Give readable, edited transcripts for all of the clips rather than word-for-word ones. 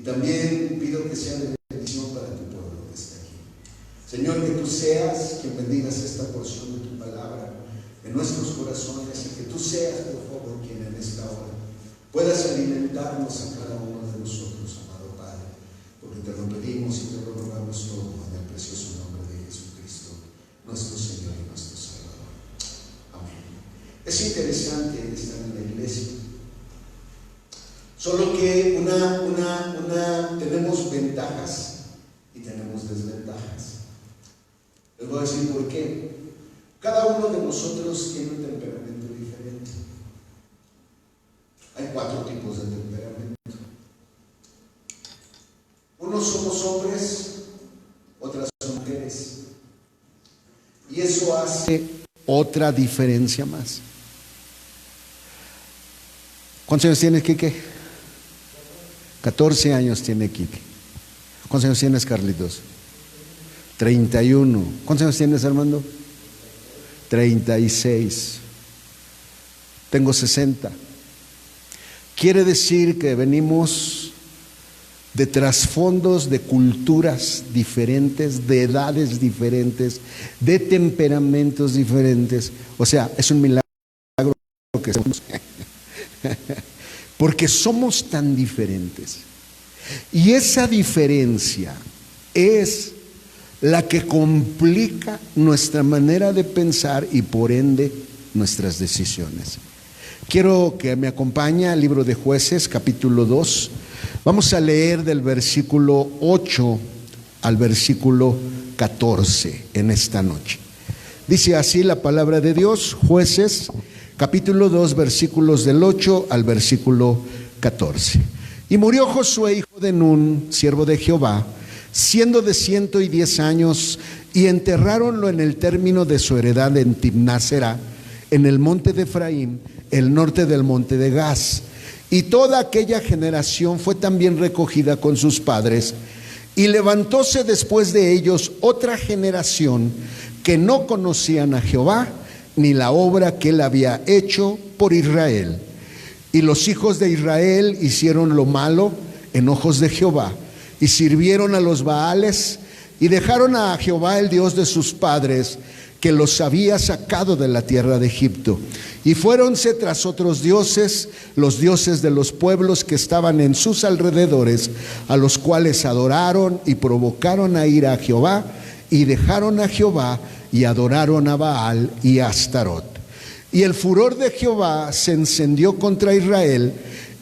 Y también pido que sea de bendición para tu pueblo que está aquí. Señor, que tú seas quien bendigas esta porción de tu palabra en nuestros corazones, y que tú seas, por favor, quien en esta hora puedas alimentarnos a cada uno de nosotros, amado Padre, porque te lo pedimos y te lo rogamos todo en el precioso nombre de Jesucristo, nuestro Señor y nuestro Salvador. Amén. Es interesante estar en la iglesia, solo que tenemos ventajas y tenemos desventajas. Les voy a decir por qué. Cada uno de nosotros tiene un temperamento diferente. Hay 4 tipos de temperamento. Unos somos hombres, otras son mujeres. Y eso hace otra diferencia más. ¿Cuántos años tienes, Quique? 14 años tiene Quique. ¿Cuántos años tienes, Carlitos? 31. ¿Cuántos años tienes, Armando? 36. Tengo 60. Quiere decir que venimos de trasfondos, de culturas diferentes, de edades diferentes, de temperamentos diferentes. O sea, es un milagro que somos. Porque somos tan diferentes. Y esa diferencia es la que complica nuestra manera de pensar y por ende nuestras decisiones. Quiero que me acompañe al libro de Jueces, capítulo 2. Vamos a leer del versículo 8 al versículo 14 en esta noche. Dice así la palabra de Dios, Jueces, capítulo 2, versículos del 8 al versículo 14. Y murió Josué, hijo de Nun, siervo de Jehová, siendo de 110 años, y enterráronlo en el término de su heredad en Timnásera, en el monte de Efraín, el norte del monte de Gaz. Y toda aquella generación fue también recogida con sus padres. Y levantóse después de ellos otra generación que no conocían a Jehová, ni la obra que él había hecho por Israel. Y los hijos de Israel hicieron lo malo en ojos de Jehová, y sirvieron a los Baales, y dejaron a Jehová el Dios de sus padres, que los había sacado de la tierra de Egipto. Y fuéronse tras otros dioses, los dioses de los pueblos que estaban en sus alrededores, a los cuales adoraron y provocaron a ira a Jehová, y dejaron a Jehová y adoraron a Baal y a Astarot. Y el furor de Jehová se encendió contra Israel,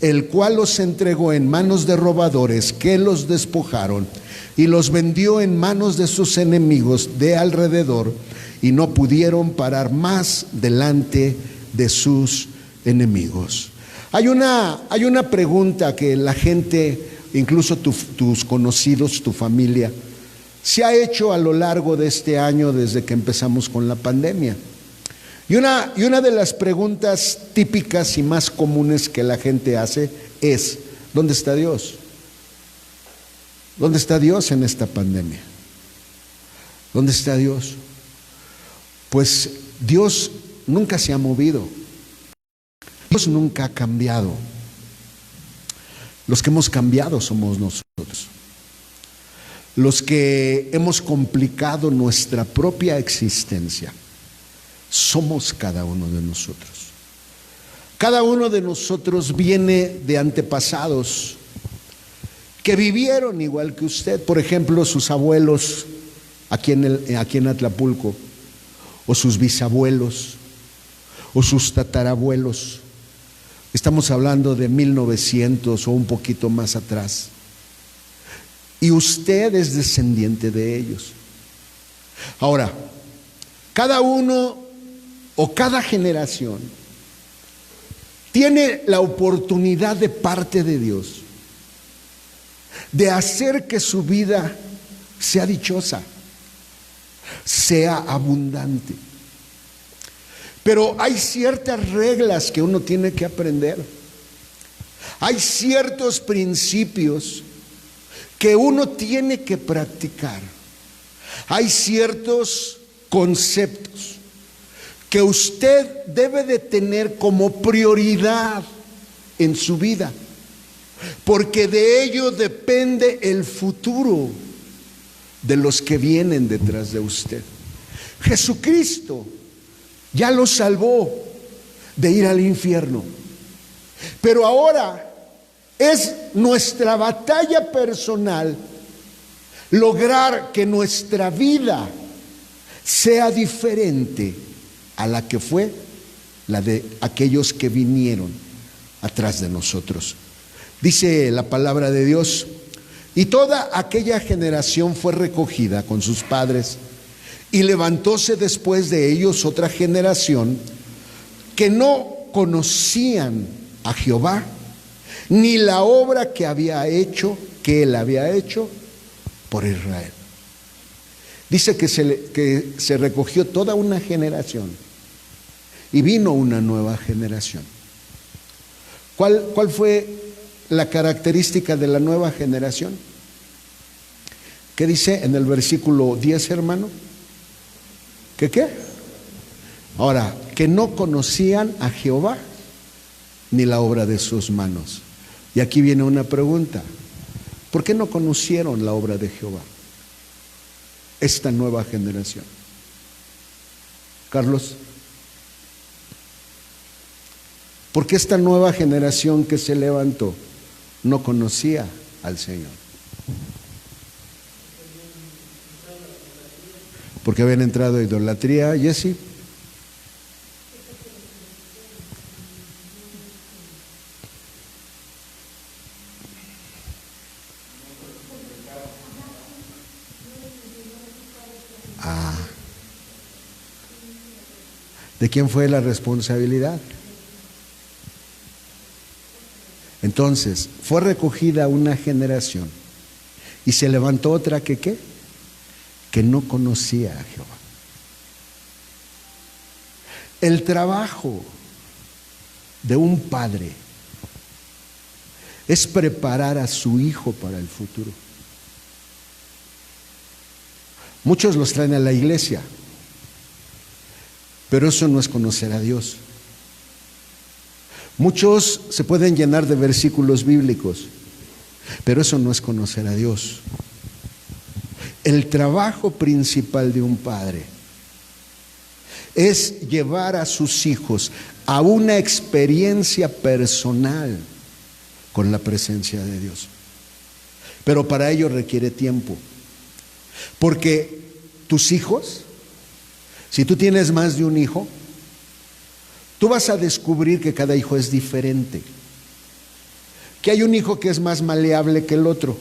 el cual los entregó en manos de robadores que los despojaron, y los vendió en manos de sus enemigos de alrededor, y no pudieron parar más delante de sus enemigos. Hay una pregunta que la gente, incluso tus conocidos, tu familia, se ha hecho a lo largo de este año desde que empezamos con la pandemia. Y una de las preguntas típicas y más comunes que la gente hace es: ¿dónde está Dios? ¿Dónde está Dios en esta pandemia? ¿Dónde está Dios? Pues Dios nunca se ha movido. Dios nunca ha cambiado. Los que hemos cambiado somos nosotros. Los que hemos complicado nuestra propia existencia somos cada uno de nosotros. Cada uno de nosotros viene de antepasados que vivieron igual que usted. Por ejemplo, sus abuelos aquí en Atlapulco, o sus bisabuelos, o sus tatarabuelos. Estamos hablando de 1900 o un poquito más atrás. Y usted es descendiente de ellos. Ahora, cada uno o cada generación tiene la oportunidad de parte de Dios de hacer que su vida sea dichosa, sea abundante. Pero hay ciertas reglas que uno tiene que aprender. Hay ciertos principios que uno tiene que practicar. Hay ciertos conceptos que usted debe de tener como prioridad en su vida. porque de ello depende el futuro de los que vienen detrás de usted. Jesucristo ya lo salvó de ir al infierno, pero ahora es nuestra batalla personal lograr que nuestra vida sea diferente a la que fue la de aquellos que vinieron atrás de nosotros. Dice la palabra de Dios: y toda aquella generación fue recogida con sus padres, y levantóse después de ellos otra generación que no conocían a Jehová, ni la obra que él había hecho por Israel. Dice que se recogió toda una generación y vino una nueva generación. ¿Cuál fue la característica de la nueva generación? ¿Qué dice en el versículo 10, hermano? ¿Qué? Ahora, que no conocían a Jehová ni la obra de sus manos. Y aquí viene una pregunta: ¿por qué no conocieron la obra de Jehová esta nueva generación? Carlos, ¿por qué esta nueva generación que se levantó no conocía al Señor? Porque habían entrado a idolatría. Jesse. ¿De quién fue la responsabilidad? Entonces, fue recogida una generación y se levantó otra que no conocía a Jehová. El trabajo de un padre es preparar a su hijo para el futuro. Muchos los traen a la iglesia, pero eso no es conocer a Dios. Muchos se pueden llenar de versículos bíblicos, pero eso no es conocer a Dios. El trabajo principal de un padre es llevar a sus hijos a una experiencia personal con la presencia de Dios. Pero para ello requiere tiempo. Porque tus hijos, si tú tienes más de un hijo, tú vas a descubrir que cada hijo es diferente. Que hay un hijo que es más maleable que el otro.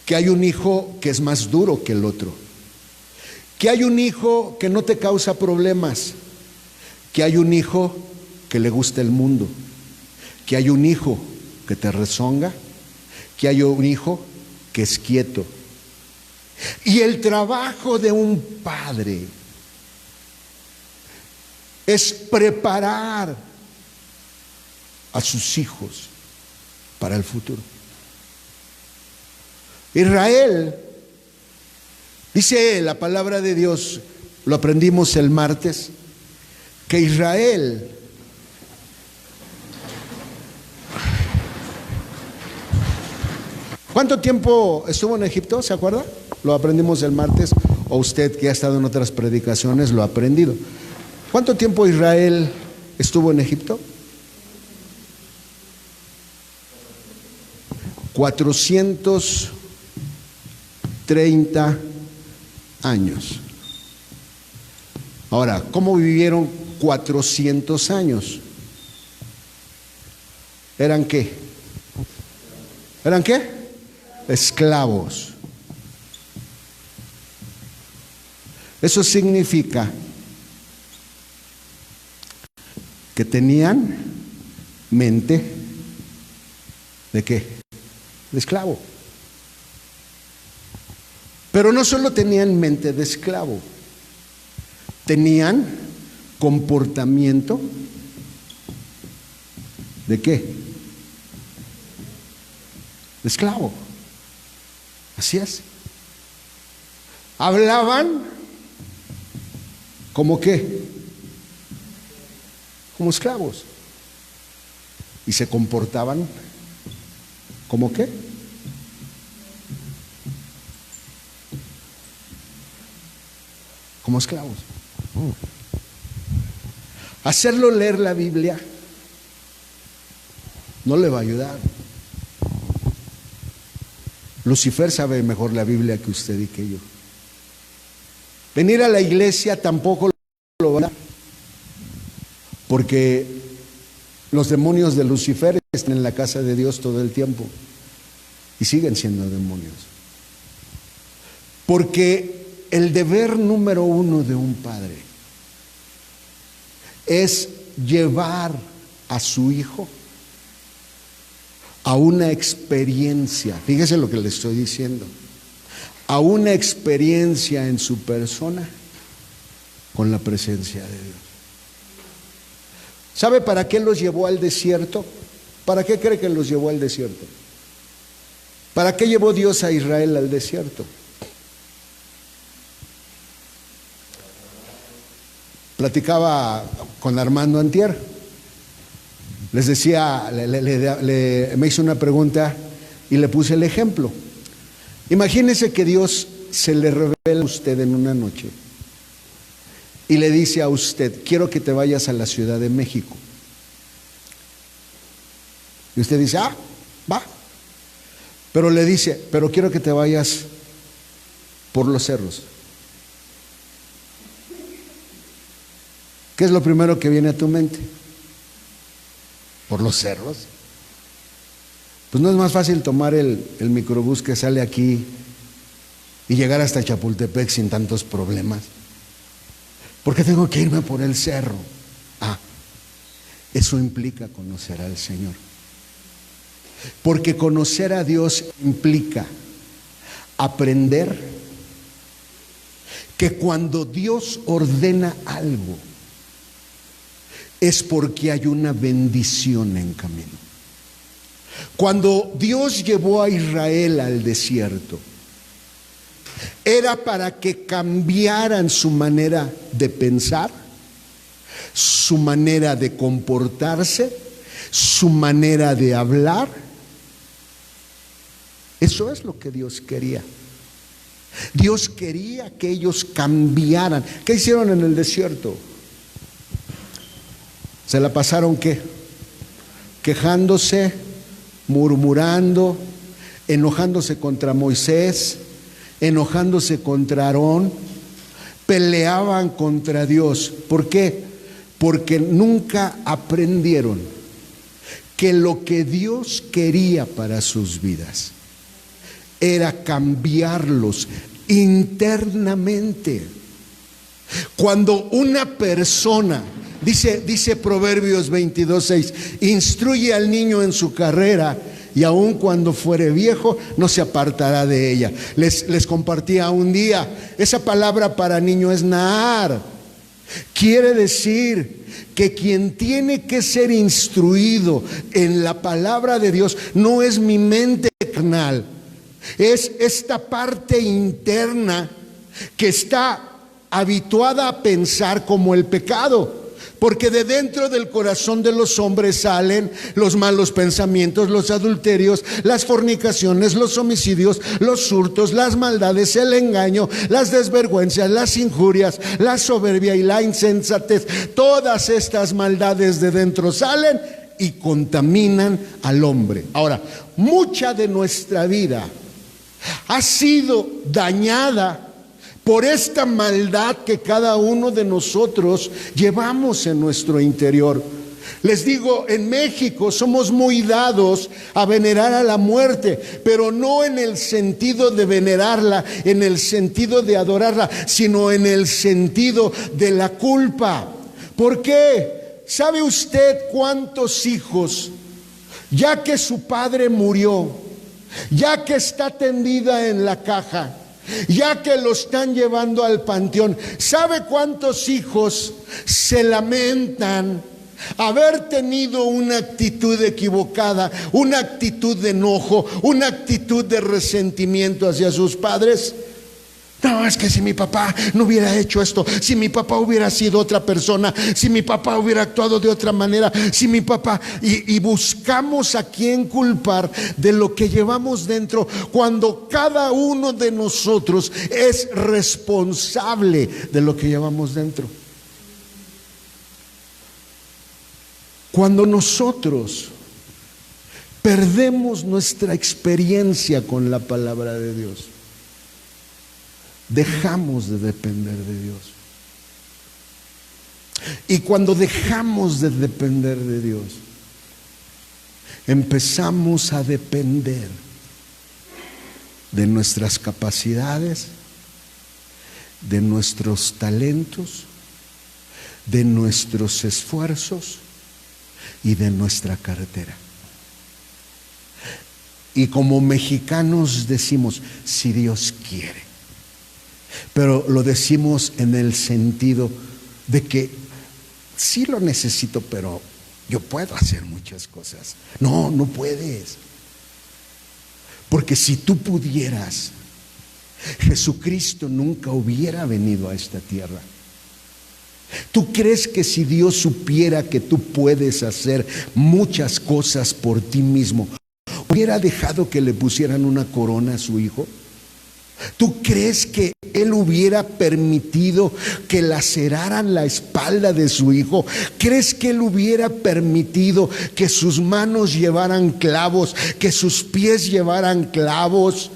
Que hay un hijo que es más duro que el otro. Que hay un hijo que no te causa problemas. Que hay un hijo que le gusta el mundo. Que hay un hijo que te rezonga. Que hay un hijo que es quieto. Y el trabajo de un padre es preparar a sus hijos para el futuro. Israel, dice la palabra de Dios, lo aprendimos el martes, que Israel ¿cuánto tiempo estuvo en Egipto? ¿Se acuerda? Lo aprendimos el martes, o usted que ha estado en otras predicaciones lo ha aprendido. ¿Cuánto tiempo Israel estuvo en Egipto? 430 años. Ahora, ¿cómo vivieron 400 años? ¿Eran qué? ¿Eran qué? Esclavos. Eso significa que tenían mente ¿de qué? De esclavo. Pero no solo tenían mente de esclavo, tenían comportamiento ¿de qué? De esclavo. Así es. Hablaban ¿como qué? Como esclavos. Y se comportaban ¿Cómo qué? Como esclavos. Hacerlo leer la Biblia no le va a ayudar. Lucifer sabe mejor la Biblia que usted y que yo. Venir a la iglesia tampoco lo va a dar, porque los demonios de Lucifer están en la casa de Dios todo el tiempo y siguen siendo demonios. Porque el deber número uno de un padre es llevar a su hijo a una experiencia, fíjese lo que le estoy diciendo, a una experiencia en su persona con la presencia de Dios. ¿Sabe para qué los llevó al desierto? ¿Para qué cree que los llevó al desierto? ¿Para qué llevó Dios a Israel al desierto? Platicaba con Armando antier. Les decía, me hizo una pregunta y le puse el ejemplo. Imagínese que Dios se le revela a usted en una noche y le dice a usted: quiero que te vayas a la Ciudad de México. Y usted dice: ah, va. Pero le dice: pero quiero que te vayas por los cerros. ¿Qué es lo primero que viene a tu mente? ¿Por los cerros? Pues no es más fácil tomar el microbús que sale aquí y llegar hasta Chapultepec sin tantos problemas. ¿Por qué tengo que irme por el cerro? Ah, eso implica conocer al Señor. Porque conocer a Dios implica aprender que cuando Dios ordena algo es porque hay una bendición en camino. Cuando Dios llevó a Israel al desierto, era para que cambiaran su manera de pensar, su manera de comportarse, su manera de hablar. Eso es lo que Dios quería. Dios quería que ellos cambiaran. ¿Qué hicieron en el desierto? ¿Se la pasaron qué? Quejándose, murmurando, enojándose contra Moisés, enojándose contra Aarón, peleaban contra Dios. ¿Por qué? Porque nunca aprendieron que lo que Dios quería para sus vidas era cambiarlos internamente. Cuando una persona, dice Proverbios 22:6, instruye al niño en su carrera y aun cuando fuere viejo no se apartará de ella. Les compartía un día, esa palabra para niño es nahar. Quiere decir que quien tiene que ser instruido en la palabra de Dios no es mi mente carnal, es esta parte interna que está habituada a pensar como el pecado. Porque de dentro del corazón de los hombres salen los malos pensamientos, los adulterios, las fornicaciones, los homicidios, los hurtos, las maldades, el engaño, las desvergüenzas, las injurias, la soberbia y la insensatez. Todas estas maldades de dentro salen y contaminan al hombre. Ahora, mucha de nuestra vida ha sido dañada por esta maldad que cada uno de nosotros llevamos en nuestro interior. Les digo, en México somos muy dados a venerar a la muerte, pero no en el sentido de venerarla, en el sentido de adorarla, sino en el sentido de la culpa. ¿Por qué? ¿Sabe usted cuántos hijos, ya que su padre murió, ya que está tendida en la caja, ya que lo están llevando al panteón, sabe cuántos hijos se lamentan haber tenido una actitud equivocada, una actitud de enojo, una actitud de resentimiento hacia sus padres? No, es que si mi papá no hubiera hecho esto, si mi papá hubiera sido otra persona, si mi papá hubiera actuado de otra manera, si mi papá... Y buscamos a quién culpar de lo que llevamos dentro, cuando cada uno de nosotros es responsable de lo que llevamos dentro. Cuando nosotros perdemos nuestra experiencia con la palabra de Dios, dejamos de depender de Dios. Y cuando dejamos de depender de Dios, empezamos a depender de nuestras capacidades, de nuestros talentos, de nuestros esfuerzos y de nuestra cartera. Y como mexicanos decimos, si Dios quiere. Pero lo decimos en el sentido de que sí lo necesito, pero yo puedo hacer muchas cosas. No, no puedes. Porque si tú pudieras, Jesucristo nunca hubiera venido a esta tierra. ¿Tú crees que si Dios supiera que tú puedes hacer muchas cosas por ti mismo, hubiera dejado que le pusieran una corona a su hijo? ¿Tú crees que Él hubiera permitido que laceraran la espalda de su hijo? ¿Crees que Él hubiera permitido que sus manos llevaran clavos, que sus pies llevaran clavos?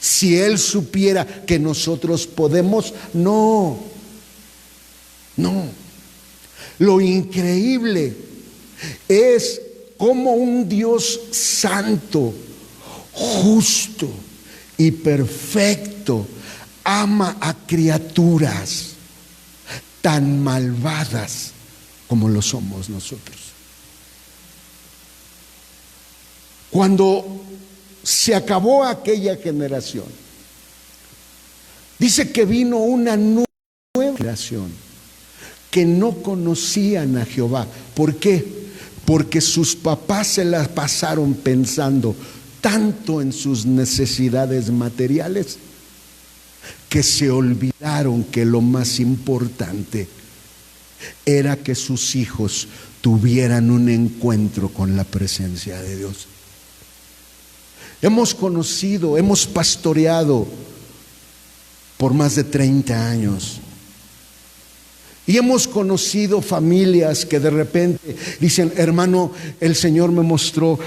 Si Él supiera que nosotros podemos, no. No. Lo increíble es cómo un Dios santo, justo y perfecto ama a criaturas tan malvadas como lo somos nosotros. Cuando se acabó aquella generación, dice que vino una nueva generación que no conocían a Jehová. ¿Por qué? Porque sus papás se la pasaron pensando tanto en sus necesidades materiales que se olvidaron que lo más importante era que sus hijos tuvieran un encuentro con la presencia de Dios. Hemos conocido, hemos pastoreado por más de 30 años. Y hemos conocido familias que de repente dicen, hermano, el Señor me mostró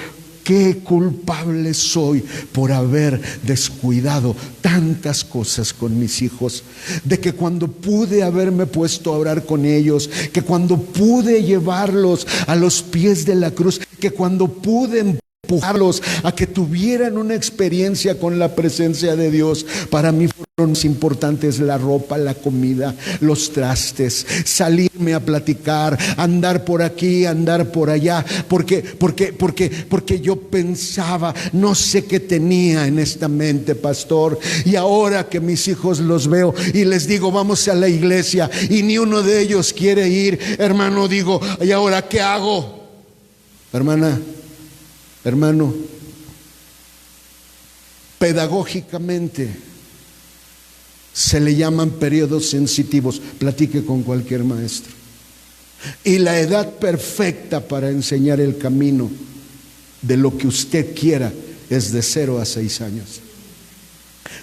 qué culpable soy por haber descuidado tantas cosas con mis hijos, de que cuando pude haberme puesto a orar con ellos, que cuando pude llevarlos a los pies de la cruz, que cuando pude empujarlos a que tuvieran una experiencia con la presencia de Dios, para mí fueron más importantes la ropa, la comida, los trastes, salirme a platicar, andar por aquí, andar por allá, porque yo pensaba, no sé qué tenía en esta mente, pastor, y ahora que mis hijos los veo y les digo, vamos a la iglesia, y ni uno de ellos quiere ir, hermano, digo, ¿y ahora qué hago? Hermana, hermano, pedagógicamente se le llaman periodos sensitivos. Platique con cualquier maestro. Y la edad perfecta para enseñar el camino de lo que usted quiera es de 0 a 6 años.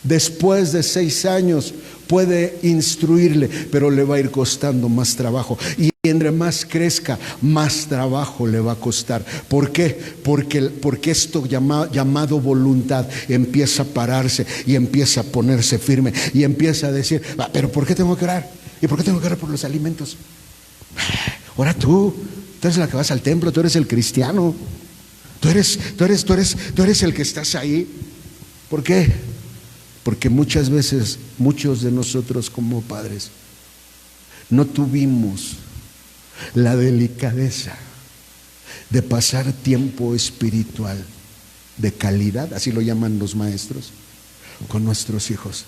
Después de 6 años puede instruirle, pero le va a ir costando más trabajo. Y entre más crezca, más trabajo le va a costar. ¿Por qué? Porque esto llamado voluntad empieza a pararse y empieza a ponerse firme y empieza a decir, pero ¿por qué tengo que orar? ¿Y por qué tengo que orar por los alimentos? Ora tú eres la que vas al templo, tú eres el cristiano, tú eres el que estás ahí. ¿Por qué? Porque muchas veces, muchos de nosotros como padres, no tuvimos la delicadeza de pasar tiempo espiritual de calidad, así lo llaman los maestros, con nuestros hijos.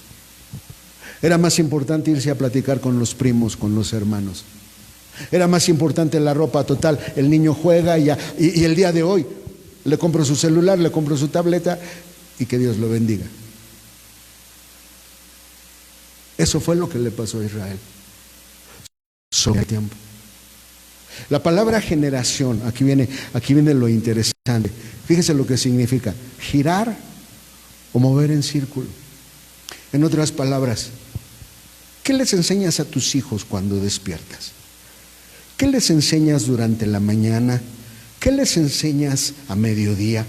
Era más importante irse a platicar con los primos, con los hermanos. Era más importante la ropa, total, el niño juega y el día de hoy le compro su celular, le compro su tableta y que Dios lo bendiga. Eso fue lo que le pasó a Israel sobre el tiempo. La palabra generación, aquí viene lo interesante. Fíjese lo que significa: girar o mover en círculo. En otras palabras, ¿qué les enseñas a tus hijos cuando despiertas? ¿Qué les enseñas durante la mañana? ¿Qué les enseñas a mediodía?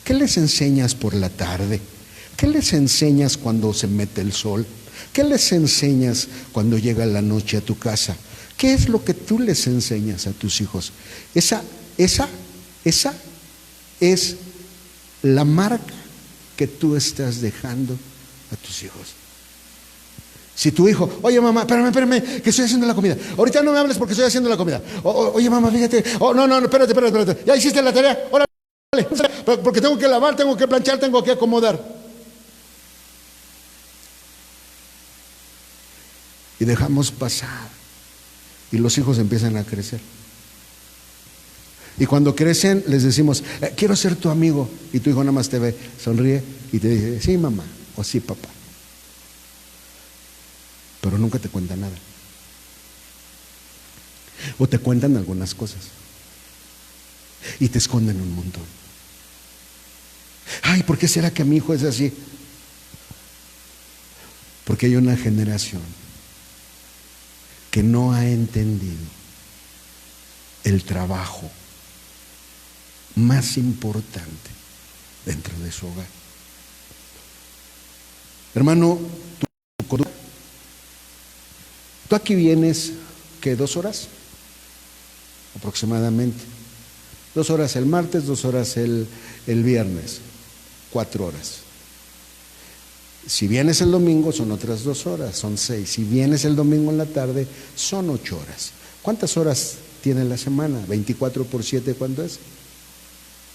¿Qué les enseñas por la tarde? ¿Qué les enseñas cuando se mete el sol? ¿Qué les enseñas cuando llega la noche a tu casa? ¿Qué es lo que tú les enseñas a tus hijos? Esa es la marca que tú estás dejando a tus hijos. Si tu hijo, oye mamá, espérame, que estoy haciendo la comida. Ahorita no me hables porque estoy haciendo la comida. Oye mamá, fíjate. No, espérate. ¿Ya hiciste la tarea? Órale, porque tengo que lavar, tengo que planchar, tengo que acomodar. Y dejamos pasar. Y los hijos empiezan a crecer. Y cuando crecen les decimos, quiero ser tu amigo. Y tu hijo nada más te ve, sonríe y te dice, sí mamá o sí papá. Pero nunca te cuenta nada. O te cuentan algunas cosas y te esconden un montón. Ay, ¿por qué será que mi hijo es así? Porque hay una generación que no ha entendido el trabajo más importante dentro de su hogar. Hermano, tú aquí vienes, ¿qué? 2 horas aproximadamente. 2 horas el martes, 2 horas el viernes, 4 horas. Si vienes el domingo son otras 2 horas, son 6. Si vienes el domingo en la tarde son 8 horas. ¿Cuántas horas tiene la semana? 24 por 7, ¿cuánto es?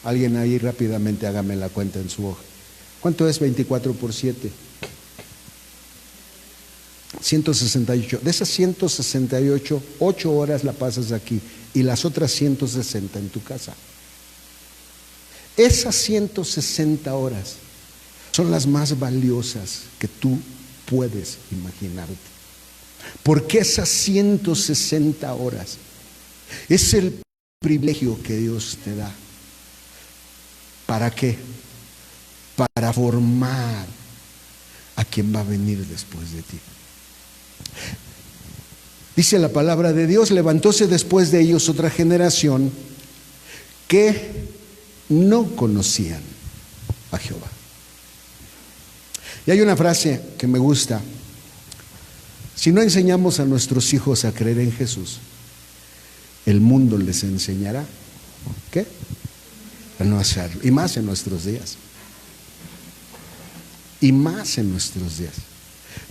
Alguien ahí rápidamente hágame la cuenta en su hoja. ¿Cuánto es 24 por 7? 168. De esas 168, 8 horas la pasas aquí y las otras 160 en tu casa. Esas 160 horas son las más valiosas que tú puedes imaginarte. Porque esas 160 horas es el privilegio que Dios te da. ¿Para qué? Para formar a quien va a venir después de ti. Dice la palabra de Dios, levantóse después de ellos otra generación que no conocían a Jehová. Y hay una frase que me gusta: si no enseñamos a nuestros hijos a creer en Jesús, el mundo les enseñará ¿qué? A no hacerlo. Y más en nuestros días. Y más en nuestros días.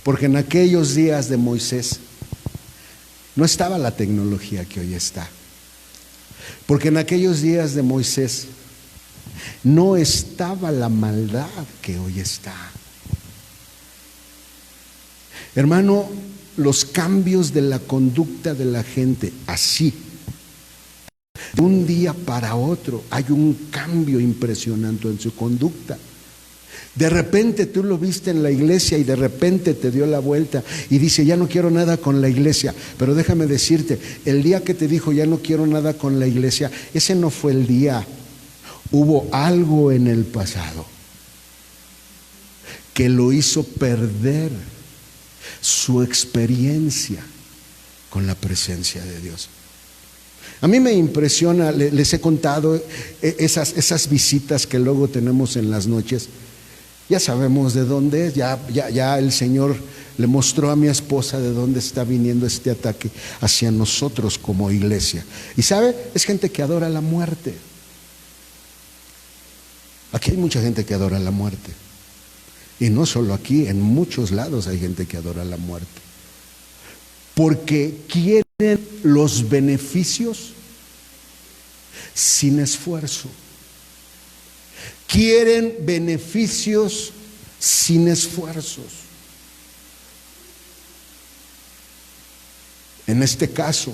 Porque en aquellos días de Moisés no estaba la tecnología que hoy está. Porque en aquellos días de Moisés no estaba la maldad que hoy está. Hermano, los cambios de la conducta de la gente, así, de un día para otro, hay un cambio impresionante en su conducta. De repente tú lo viste en la iglesia y de repente te dio la vuelta y dice, ya no quiero nada con la iglesia. Pero déjame decirte, el día que te dijo, ya no quiero nada con la iglesia, ese no fue el día. Hubo algo en el pasado que lo hizo perder su experiencia con la presencia de Dios. A mí me impresiona, les he contado esas visitas que luego tenemos en las noches. Ya sabemos de dónde es, ya el Señor le mostró a mi esposa de dónde está viniendo este ataque hacia nosotros como iglesia. Y sabe, es gente que adora la muerte. Aquí hay mucha gente que adora la muerte. Y no solo aquí, en muchos lados hay gente que adora la muerte. Porque quieren los beneficios sin esfuerzo. Quieren beneficios sin esfuerzos. En este caso,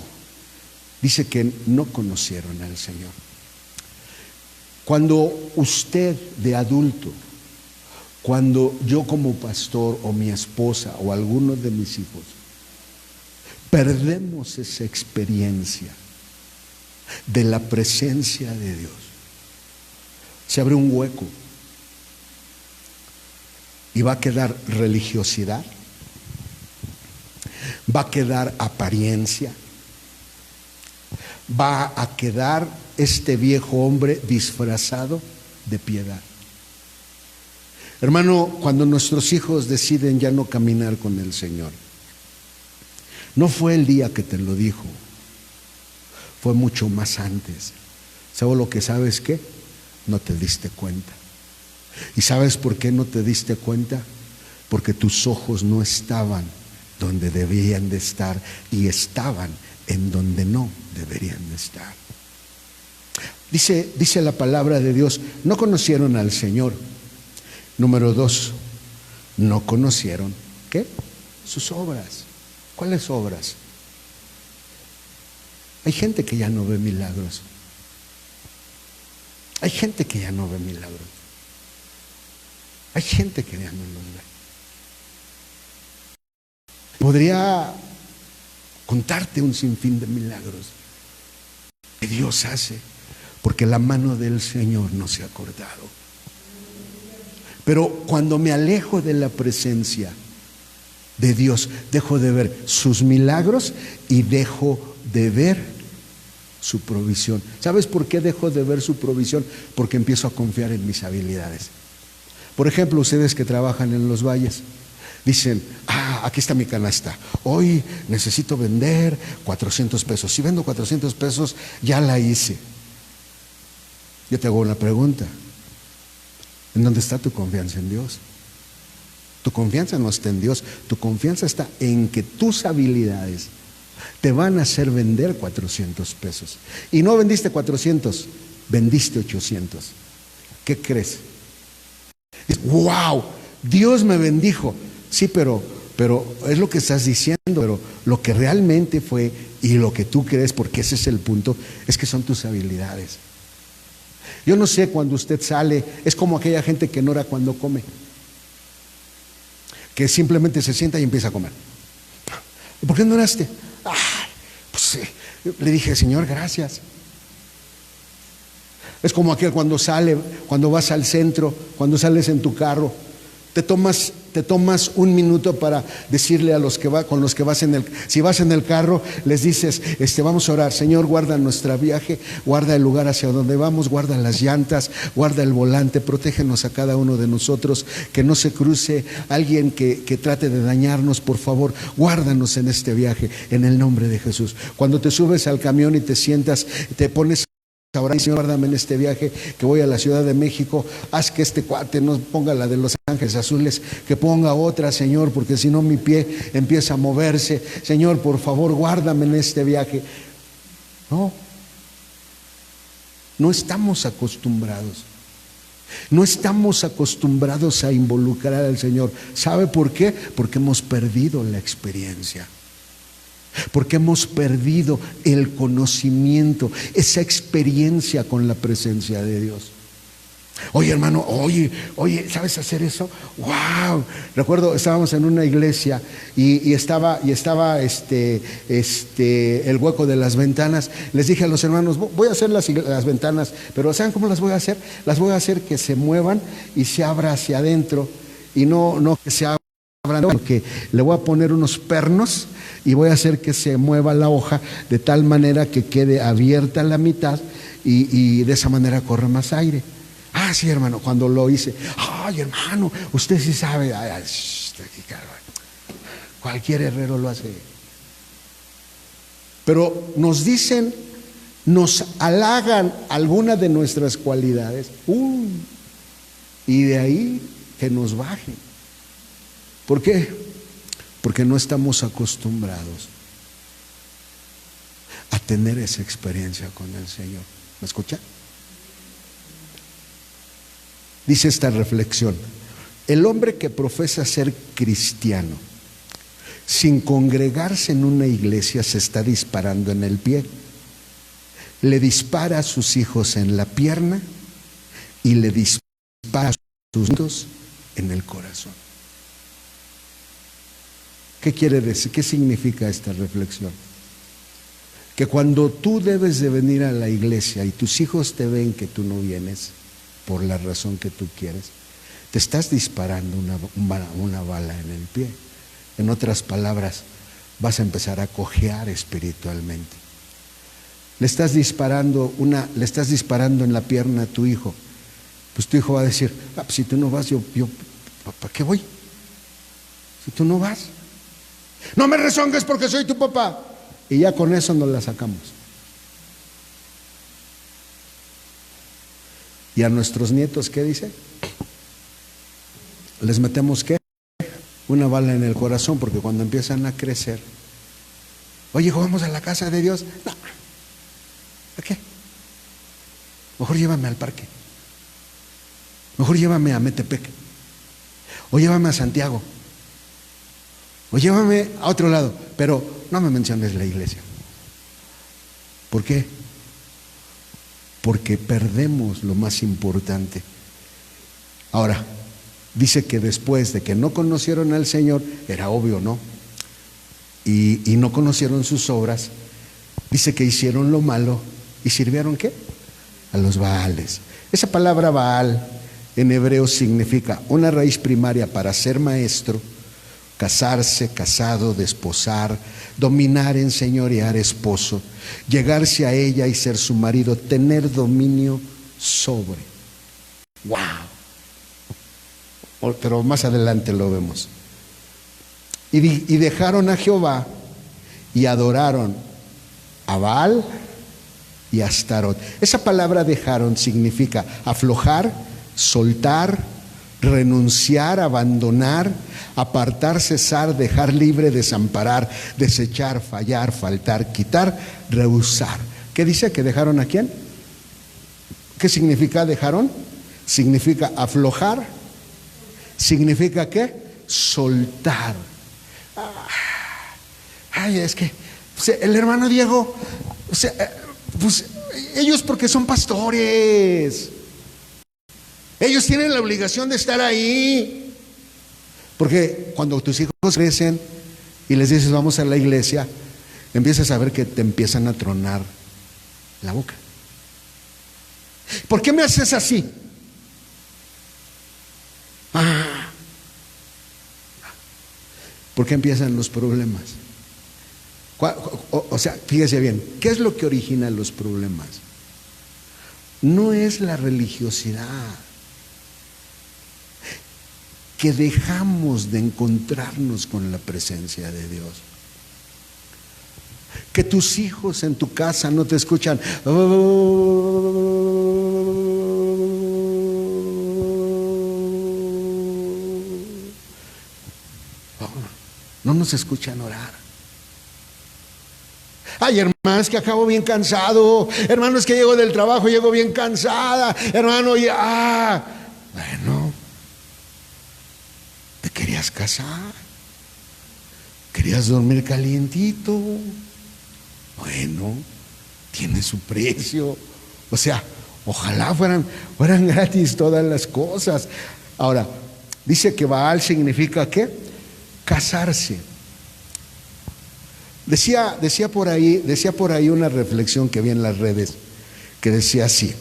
dice que no conocieron al Señor. Cuando usted de adulto Cuando yo como pastor o mi esposa o alguno de mis hijos perdemos esa experiencia de la presencia de Dios, se abre un hueco y va a quedar religiosidad, va a quedar apariencia, va a quedar este viejo hombre disfrazado de piedad. Hermano, cuando nuestros hijos deciden ya no caminar con el Señor, no fue el día que te lo dijo, fue mucho más antes. ¿Sabes lo que sabes qué? No te diste cuenta. ¿Y sabes por qué no te diste cuenta? Porque tus ojos no estaban donde debían de estar y estaban en donde no deberían de estar. Dice la palabra de Dios, no conocieron al Señor. Número 2, no conocieron, ¿qué? Sus obras. ¿Cuáles obras? Hay gente que ya no ve milagros. Hay gente que ya no ve milagros. Hay gente que ya no los ve. Podría contarte un sinfín de milagros que Dios hace, porque la mano del Señor no se ha cortado. Pero cuando me alejo de la presencia de Dios, dejo de ver sus milagros y dejo de ver su provisión. ¿Sabes por qué dejo de ver su provisión? Porque empiezo a confiar en mis habilidades. Por ejemplo, ustedes que trabajan en los valles, dicen, aquí está mi canasta, hoy necesito vender 400 pesos. Si vendo 400 pesos, ya la hice. Yo te hago una pregunta. ¿En dónde está tu confianza en Dios? Tu confianza no está en Dios, tu confianza está en que tus habilidades te van a hacer vender 400 pesos. Y no vendiste 400, vendiste 800. ¿Qué crees? ¡Wow! Dios me bendijo. Sí, pero es lo que estás diciendo, pero lo que realmente fue y lo que tú crees, porque ese es el punto, es que son tus habilidades. Yo no sé, cuando usted sale, es como aquella gente que no ora cuando come, que simplemente se sienta y empieza a comer. ¿Y por qué no oraste? Le dije, Señor, gracias. Es como aquel cuando sale, cuando vas al centro, cuando sales en tu carro, te tomas un minuto para decirle a los que con los que vas si vas en el carro, les dices, vamos a orar, Señor, guarda nuestro viaje, guarda el lugar hacia donde vamos, guarda las llantas, guarda el volante, protégenos a cada uno de nosotros, que no se cruce alguien que trate de dañarnos, por favor, guárdanos en este viaje, en el nombre de Jesús. Cuando te subes al camión y te sientas, te pones ahora, Señor, guárdame en este viaje que voy a la Ciudad de México. Haz que este cuate no ponga la de Los Ángeles Azules, que ponga otra, Señor, porque si no mi pie empieza a moverse. Señor, por favor, guárdame en este viaje. No estamos acostumbrados. No estamos acostumbrados a involucrar al Señor. ¿Sabe por qué? Porque hemos perdido la experiencia. Porque hemos perdido el conocimiento, esa experiencia con la presencia de Dios. Oye, hermano, oye, ¿sabes hacer eso? ¡Wow! Recuerdo, estábamos en una iglesia y estaba el hueco de las ventanas. Les dije a los hermanos, voy a hacer las ventanas, pero ¿saben cómo las voy a hacer? Las voy a hacer que se muevan y se abra hacia adentro, y no que se abra, porque le voy a poner unos pernos y voy a hacer que se mueva la hoja de tal manera que quede abierta la mitad y de esa manera corre más aire. Sí, hermano, cuando lo hice, hermano, usted sí sabe. Cualquier herrero lo hace. Pero nos dicen, nos halagan alguna de nuestras cualidades, y de ahí que nos bajen. ¿Por qué? Porque no estamos acostumbrados a tener esa experiencia con el Señor. ¿Me escucha? Dice esta reflexión: el hombre que profesa ser cristiano sin congregarse en una iglesia se está disparando en el pie. Le dispara a sus hijos en la pierna y le dispara a sus hijos en el corazón. ¿Qué quiere decir? ¿Qué significa esta reflexión? Que cuando tú debes de venir a la iglesia y tus hijos te ven que tú no vienes por la razón que tú quieres, te estás disparando una bala en el pie. En otras palabras, vas a empezar a cojear espiritualmente. Le estás disparando en la pierna a tu hijo. Pues tu hijo va a decir, pues si tú no vas, yo ¿para qué voy? Si tú no vas. No me rezongues porque soy tu papá. Y ya con eso nos la sacamos. ¿Y a nuestros nietos qué dice? Les metemos ¿qué? Una bala en el corazón, porque cuando empiezan a crecer, oye, hijo, vamos a la casa de Dios. No. ¿A qué? Mejor llévame al parque. Mejor llévame a Metepec. O llévame a Santiago. O llévame a otro lado. Pero no me menciones la iglesia. ¿Por qué? Porque perdemos lo más importante. Ahora, dice que después de que no conocieron al Señor, era obvio, ¿no? Y no conocieron sus obras, dice que hicieron lo malo y sirvieron ¿qué? A los Baales. Esa palabra Baal en hebreo significa una raíz primaria para ser maestro, casarse, casado, desposar, dominar, enseñorear, esposo, llegarse a ella y ser su marido, tener dominio sobre. ¡Wow! Pero más adelante lo vemos. Y dejaron a Jehová y adoraron a Baal y a Astarot. Esa palabra dejaron significa aflojar, soltar, renunciar, abandonar, apartar, cesar, dejar libre, desamparar, desechar, fallar, faltar, quitar, rehusar. ¿Qué dice? ¿Que dejaron a quién? ¿Qué significa dejaron? Significa aflojar. ¿Significa qué? Soltar. Ay, es que el hermano Diego, pues ellos porque son pastores, ellos tienen la obligación de estar ahí. Porque cuando tus hijos crecen y les dices vamos a la iglesia, empiezas a ver que te empiezan a tronar la boca. ¿Por qué me haces así? ¿Por qué empiezan los problemas? O sea, fíjese bien, ¿qué es lo que origina los problemas? No es la religiosidad, que dejamos de encontrarnos con la presencia de Dios. Que tus hijos en tu casa no te escuchan. No nos escuchan orar. Ay, hermano, es que acabo bien cansado. Hermano, es que llego del trabajo, llego bien cansada. Hermano, bueno, te querías casar, querías dormir calientito. Bueno, tiene su precio. O sea, ojalá fueran gratis todas las cosas. Ahora, dice que Baal significa ¿qué? Casarse. Decía por ahí una reflexión que vi en las redes que decía así: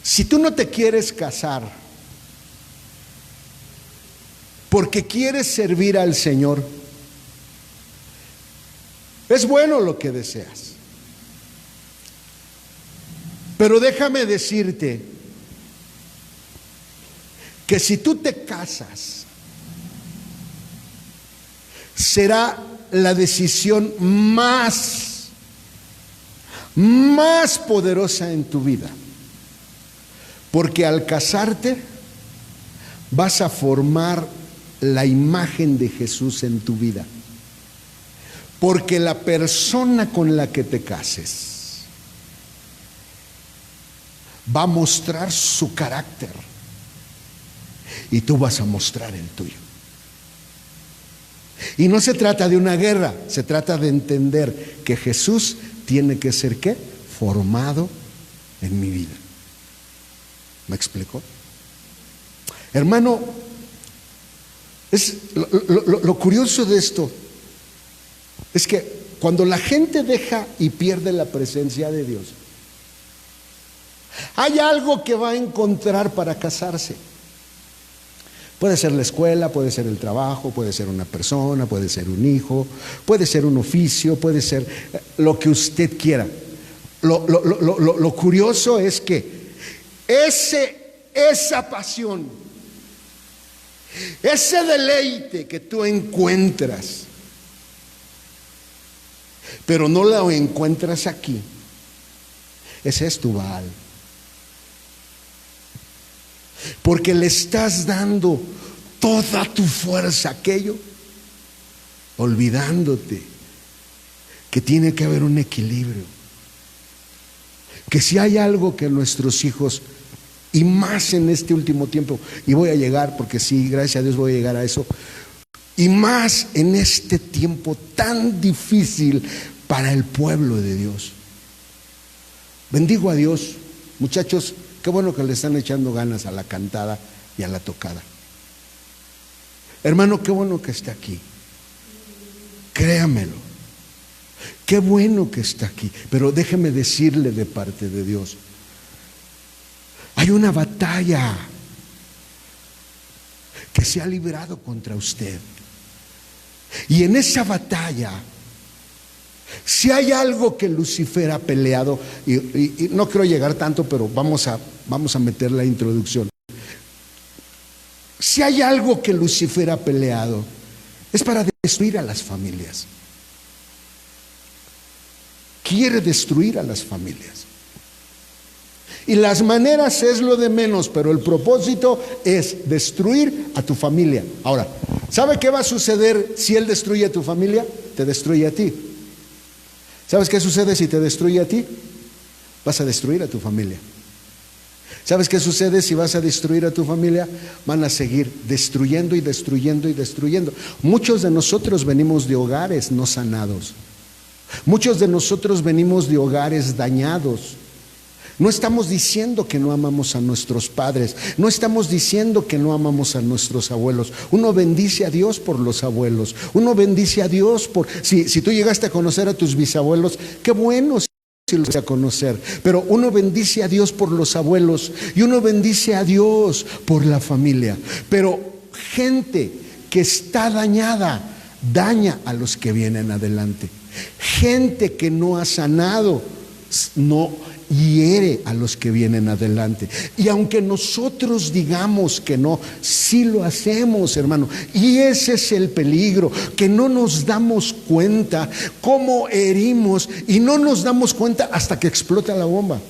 si tú no te quieres casar porque quieres servir al Señor, es bueno lo que deseas, pero déjame decirte que si tú te casas, será la decisión más poderosa en tu vida, porque al casarte vas a formar la imagen de Jesús en tu vida, porque la persona con la que te cases va a mostrar su carácter y tú vas a mostrar el tuyo. Y no se trata de una guerra, se trata de entender que Jesús tiene que ser ¿qué? Formado en mi vida. ¿Me explicó? Hermano, lo curioso de esto es que cuando la gente deja y pierde la presencia de Dios, hay algo que va a encontrar para casarse. Puede ser la escuela, puede ser el trabajo, puede ser una persona, puede ser un hijo, puede ser un oficio, puede ser lo que usted quiera. Lo curioso es que esa pasión, ese deleite que tú encuentras, pero no lo encuentras aquí, ese es tu Baal. Porque le estás dando toda tu fuerza a aquello, olvidándote que tiene que haber un equilibrio. Que si hay algo que nuestros hijos, y más en este último tiempo, y voy a llegar, porque sí, gracias a Dios voy a llegar a eso, y más en este tiempo tan difícil para el pueblo de Dios. Bendigo a Dios, muchachos. Qué bueno que le están echando ganas a la cantada y a la tocada. Hermano, qué bueno que está aquí. Créamelo. Qué bueno que está aquí. Pero déjeme decirle de parte de Dios, hay una batalla que se ha librado contra usted. Y en esa batalla, si hay algo que Lucifer ha peleado, y no quiero llegar tanto, pero vamos a meter la introducción. Si hay algo que Lucifer ha peleado, es para destruir a las familias. Quiere destruir a las familias. Y las maneras es lo de menos, pero el propósito es destruir a tu familia. Ahora, ¿sabe qué va a suceder si él destruye a tu familia? Te destruye a ti. ¿Sabes qué sucede si te destruye a ti? Vas a destruir a tu familia. ¿Sabes qué sucede si vas a destruir a tu familia? Van a seguir destruyendo y destruyendo y destruyendo. Muchos de nosotros venimos de hogares no sanados. Muchos de nosotros venimos de hogares dañados. No estamos diciendo que no amamos a nuestros padres, no estamos diciendo que no amamos a nuestros abuelos. Uno bendice a Dios por los abuelos, uno bendice a Dios por... Si tú llegaste a conocer a tus bisabuelos, qué bueno si los vas a conocer, pero uno bendice a Dios por los abuelos y uno bendice a Dios por la familia. Pero gente que está dañada, daña a los que vienen adelante. Gente que no ha sanado, no hiere a los que vienen adelante. Y aunque nosotros digamos que no, sí lo hacemos, hermano. Y ese es el peligro, que no nos damos cuenta cómo herimos, y no nos damos cuenta hasta que explota la bomba.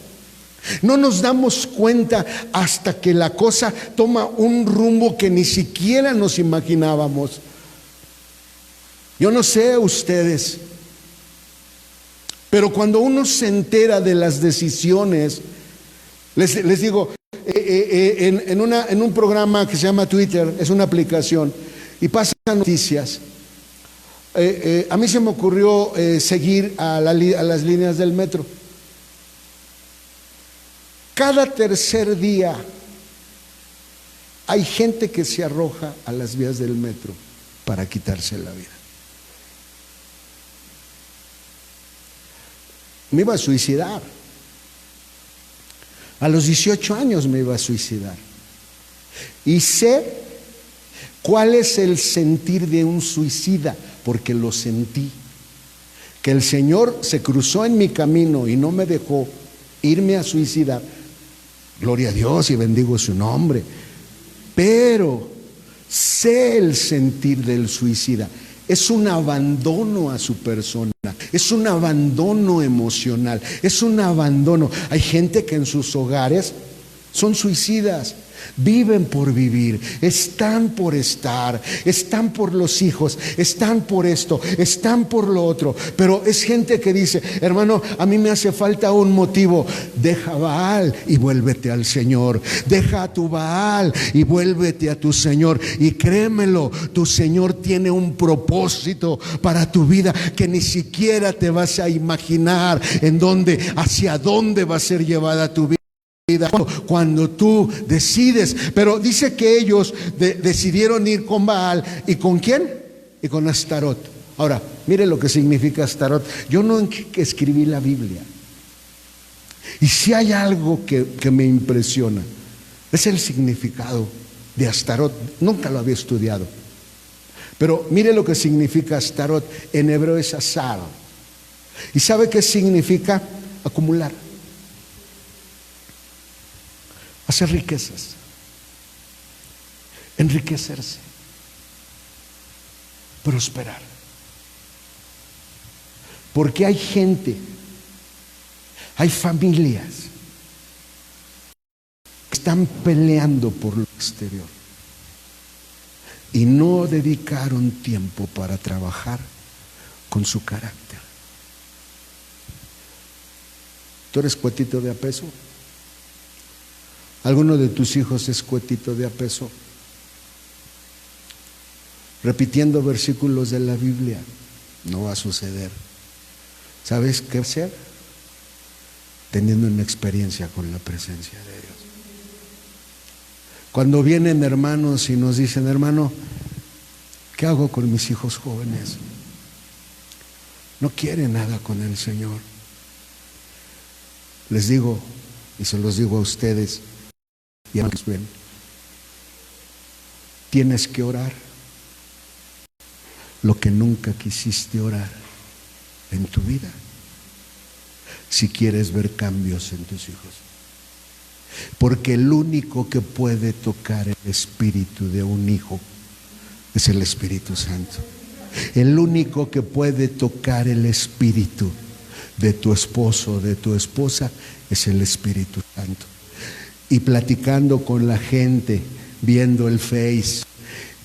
No nos damos cuenta hasta que la cosa toma un rumbo que ni siquiera nos imaginábamos. Yo no sé ustedes, pero cuando uno se entera de las decisiones, les digo, en un programa que se llama Twitter, es una aplicación, y pasan noticias. A mí se me ocurrió seguir a las líneas del metro. Cada tercer día hay gente que se arroja a las vías del metro para quitarse la vida. Me iba a suicidar. A los 18 años me iba a suicidar. Y sé cuál es el sentir de un suicida, porque lo sentí. Que el Señor se cruzó en mi camino y no me dejó irme a suicidar. Gloria a Dios y bendigo su nombre. Pero sé el sentir del suicida. Es un abandono a su persona, es un abandono emocional, es un abandono. Hay gente que en sus hogares son suicidas, viven por vivir, están por estar, están por los hijos, están por esto, están por lo otro. Pero es gente que dice, hermano, a mí me hace falta un motivo. Deja Baal y vuélvete al Señor. Deja a tu Baal y vuélvete a tu Señor. Y créemelo, tu Señor tiene un propósito para tu vida que ni siquiera te vas a imaginar hacia dónde va a ser llevada tu vida. cuando tú decides. Pero dice que ellos decidieron ir con Baal. ¿Y con quién? Y con Astarot. Ahora, mire lo que significa Astarot. Yo no escribí la Biblia. Y si hay algo que me impresiona, es el significado de Astarot. Nunca lo había estudiado. Pero mire lo que significa Astarot. En hebreo es Asar. ¿Y sabe qué significa? Acumular. Hacer riquezas. Enriquecerse. Prosperar. Porque hay gente, hay familias que están peleando por lo exterior y no dedicaron tiempo para trabajar con su carácter. ¿Tú eres cuetito de a peso? ¿Alguno de tus hijos es cuetito de a peso? Repitiendo versículos de la Biblia, no va a suceder. ¿Sabes qué hacer? Teniendo una experiencia con la presencia de Dios. Cuando vienen hermanos y nos dicen, hermano, ¿qué hago con mis hijos jóvenes? No quieren nada con el Señor. Les digo, y se los digo a ustedes, y a los ven, tienes que orar lo que nunca quisiste orar en tu vida, si quieres ver cambios en tus hijos. Porque el único que puede tocar el espíritu de un hijo es el Espíritu Santo. El único que puede tocar el espíritu de tu esposo o de tu esposa es el Espíritu Santo. Y platicando con la gente, viendo el Face,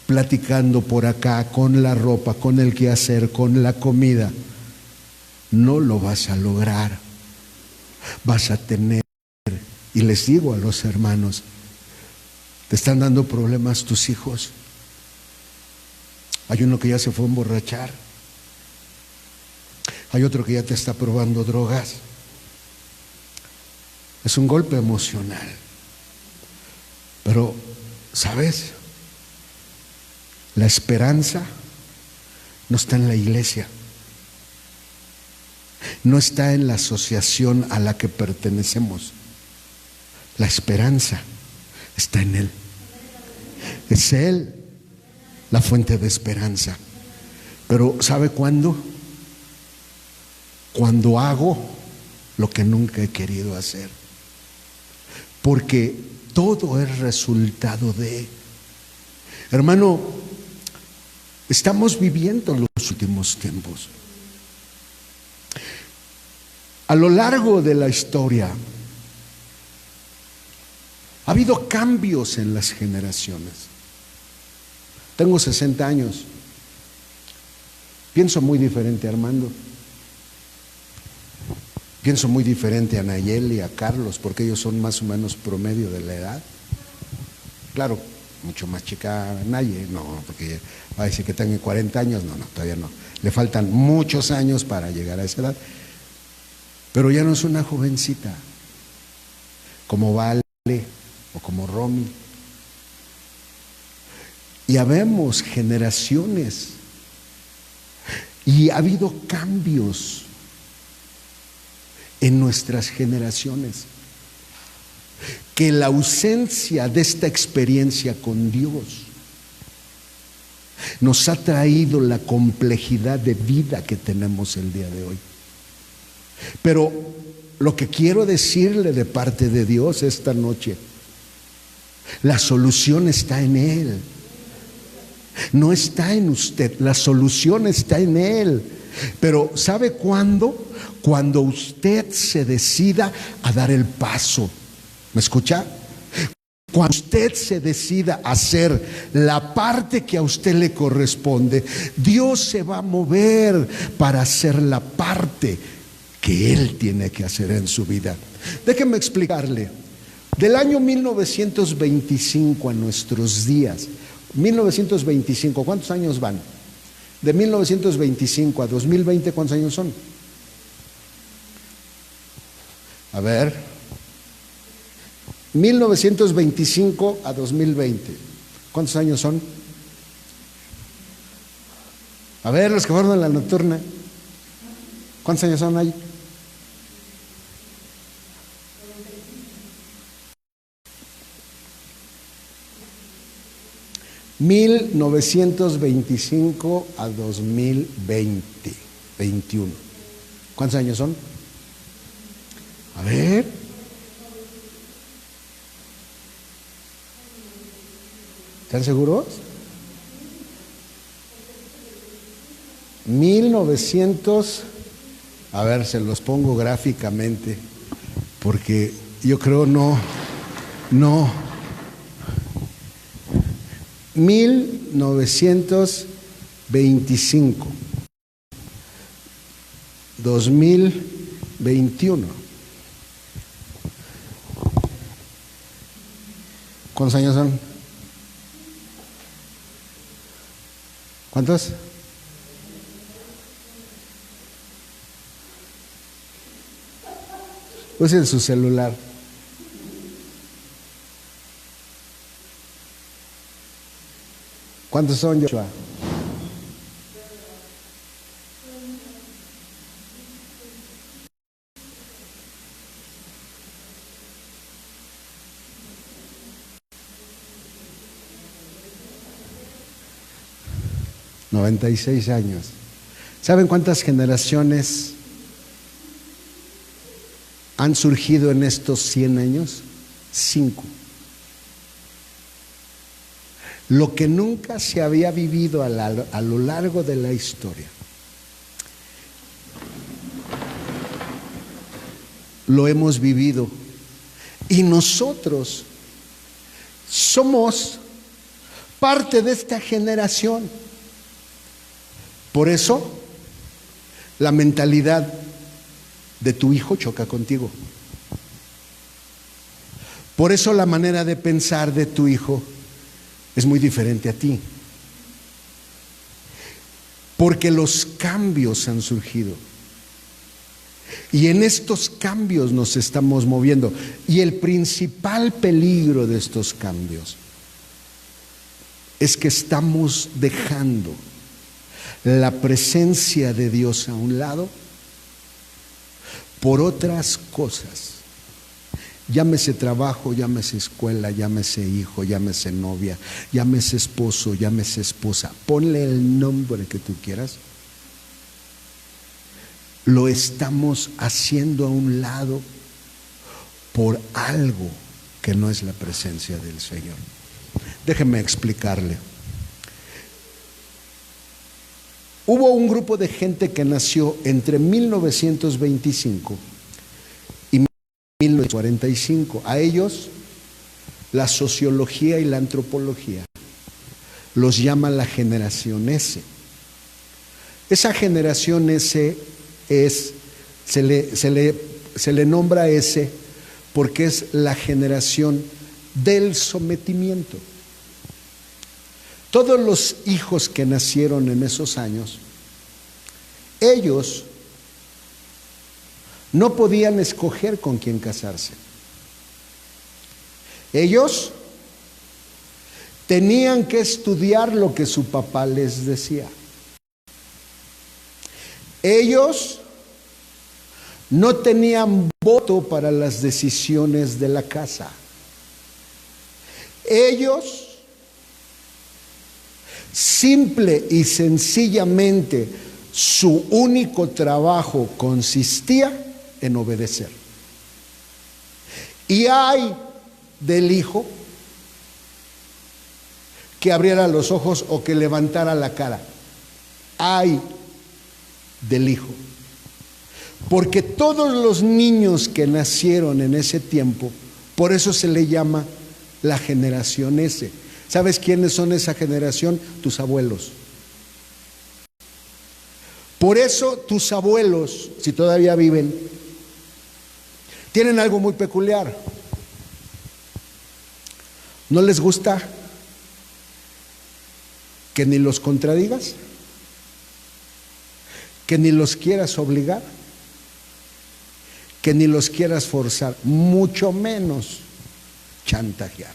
platicando por acá, con la ropa, con el quehacer, con la comida, no lo vas a lograr. Vas a tener, y les digo a los hermanos, ¿te están dando problemas tus hijos? Hay uno que ya se fue a emborrachar. Hay otro que ya te está probando drogas. Es un golpe emocional. Pero, ¿sabes? La esperanza no está en la iglesia. No está en la asociación a la que pertenecemos. La esperanza está en Él. Es Él la fuente de esperanza. Pero ¿sabe cuándo? Cuando hago lo que nunca he querido hacer. Porque todo es resultado de... Hermano, estamos viviendo los últimos tiempos. A lo largo de la historia ha habido cambios en las generaciones. Tengo 60 años. Pienso muy diferente a Armando. Pienso muy diferente a Nayeli, a Carlos, porque ellos son más o menos promedio de la edad. Claro, mucho más chica Naye, no, porque va a decir que tengo 40 años, no, todavía no. Le faltan muchos años para llegar a esa edad. Pero ya no es una jovencita, como Vale o como Romy. Y habemos generaciones y ha habido cambios en nuestras generaciones, que la ausencia de esta experiencia con Dios nos ha traído la complejidad de vida que tenemos el día de hoy. Pero lo que quiero decirle de parte de Dios esta noche, la solución está en Él. No está en usted, la solución está en Él. Pero ¿sabe cuándo? Cuando usted se decida a dar el paso. ¿Me escucha? Cuando usted se decida a hacer la parte que a usted le corresponde, Dios se va a mover para hacer la parte que Él tiene que hacer en su vida. Déjeme explicarle. Del año 1925 a nuestros días, 1925, ¿cuántos años van? De 1925 a 2020, ¿cuántos años son? A ver, 1925 a 2020. ¿Cuántos años son? A ver, los que fueron en la nocturna. ¿Cuántos años son ahí? ¿1925 a 2020, 21? ¿Cuántos años son? A ver. ¿Están seguros? 1900, a ver, se los pongo gráficamente, porque yo creo no. 1925, 2021. ¿Cuántos años son? ¿Cuántos? Usen su celular. ¿Cuántos son, Joshua? $96. ¿Saben cuántas generaciones han surgido en estos 100 años? 5. Lo que nunca se había vivido a lo largo de la historia, lo hemos vivido. Y nosotros somos parte de esta generación. Por eso, la mentalidad de tu hijo choca contigo. Por eso la manera de pensar de tu hijo es muy diferente a ti. Porque los cambios han surgido. Y en estos cambios nos estamos moviendo. Y el principal peligro de estos cambios es que estamos dejando la presencia de Dios a un lado por otras cosas. Llámese trabajo, llámese escuela, llámese hijo, llámese novia, llámese esposo, llámese esposa. Ponle el nombre que tú quieras. Lo estamos haciendo a un lado por algo que no es la presencia del Señor. Déjeme explicarle. Hubo un grupo de gente que nació entre 1925 y 1945. A ellos la sociología y la antropología los llama la generación S. Esa generación S se le nombra S porque es la generación del sometimiento. Todos los hijos que nacieron en esos años, ellos no podían escoger con quién casarse. Ellos tenían que estudiar lo que su papá les decía. Ellos no tenían voto para las decisiones de la casa. Ellos simple y sencillamente su único trabajo consistía en obedecer. Y ay del hijo que abriera los ojos o que levantara la cara. Ay del hijo. Porque todos los niños que nacieron en ese tiempo, por eso se le llama la generación S. ¿Sabes quiénes son esa generación? Tus abuelos. Por eso tus abuelos, si todavía viven, tienen algo muy peculiar. ¿No les gusta que ni los contradigas? ¿Que ni los quieras obligar? ¿Que ni los quieras forzar? Mucho menos chantajear.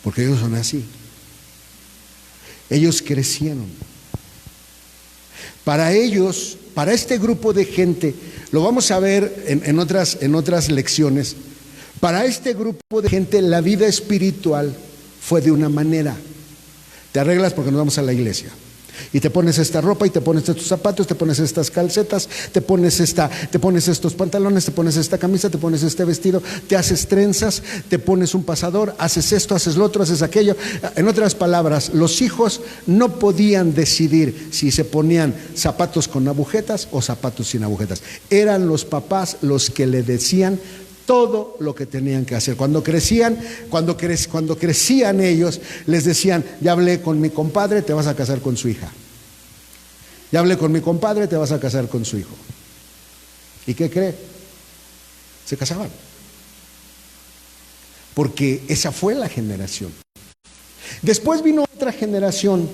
Porque ellos son así. Ellos crecieron. Para ellos, para este grupo de gente, lo vamos a ver en otras lecciones, para este grupo de gente la vida espiritual fue de una manera. Te arreglas porque nos vamos a la iglesia. Y te pones esta ropa y te pones estos zapatos, te pones estas calcetas, te pones estos pantalones, te pones esta camisa, te pones este vestido, te haces trenzas, te pones un pasador, haces esto, haces lo otro, haces aquello. En otras palabras, los hijos no podían decidir si se ponían zapatos con agujetas o zapatos sin agujetas. Eran los papás los que le decían todo lo que tenían que hacer. Cuando crecían ellos, les decían: ya hablé con mi compadre, te vas a casar con su hija. Ya hablé con mi compadre, te vas a casar con su hijo. ¿Y qué cree? Se casaban. Porque esa fue la generación. Después vino otra generación.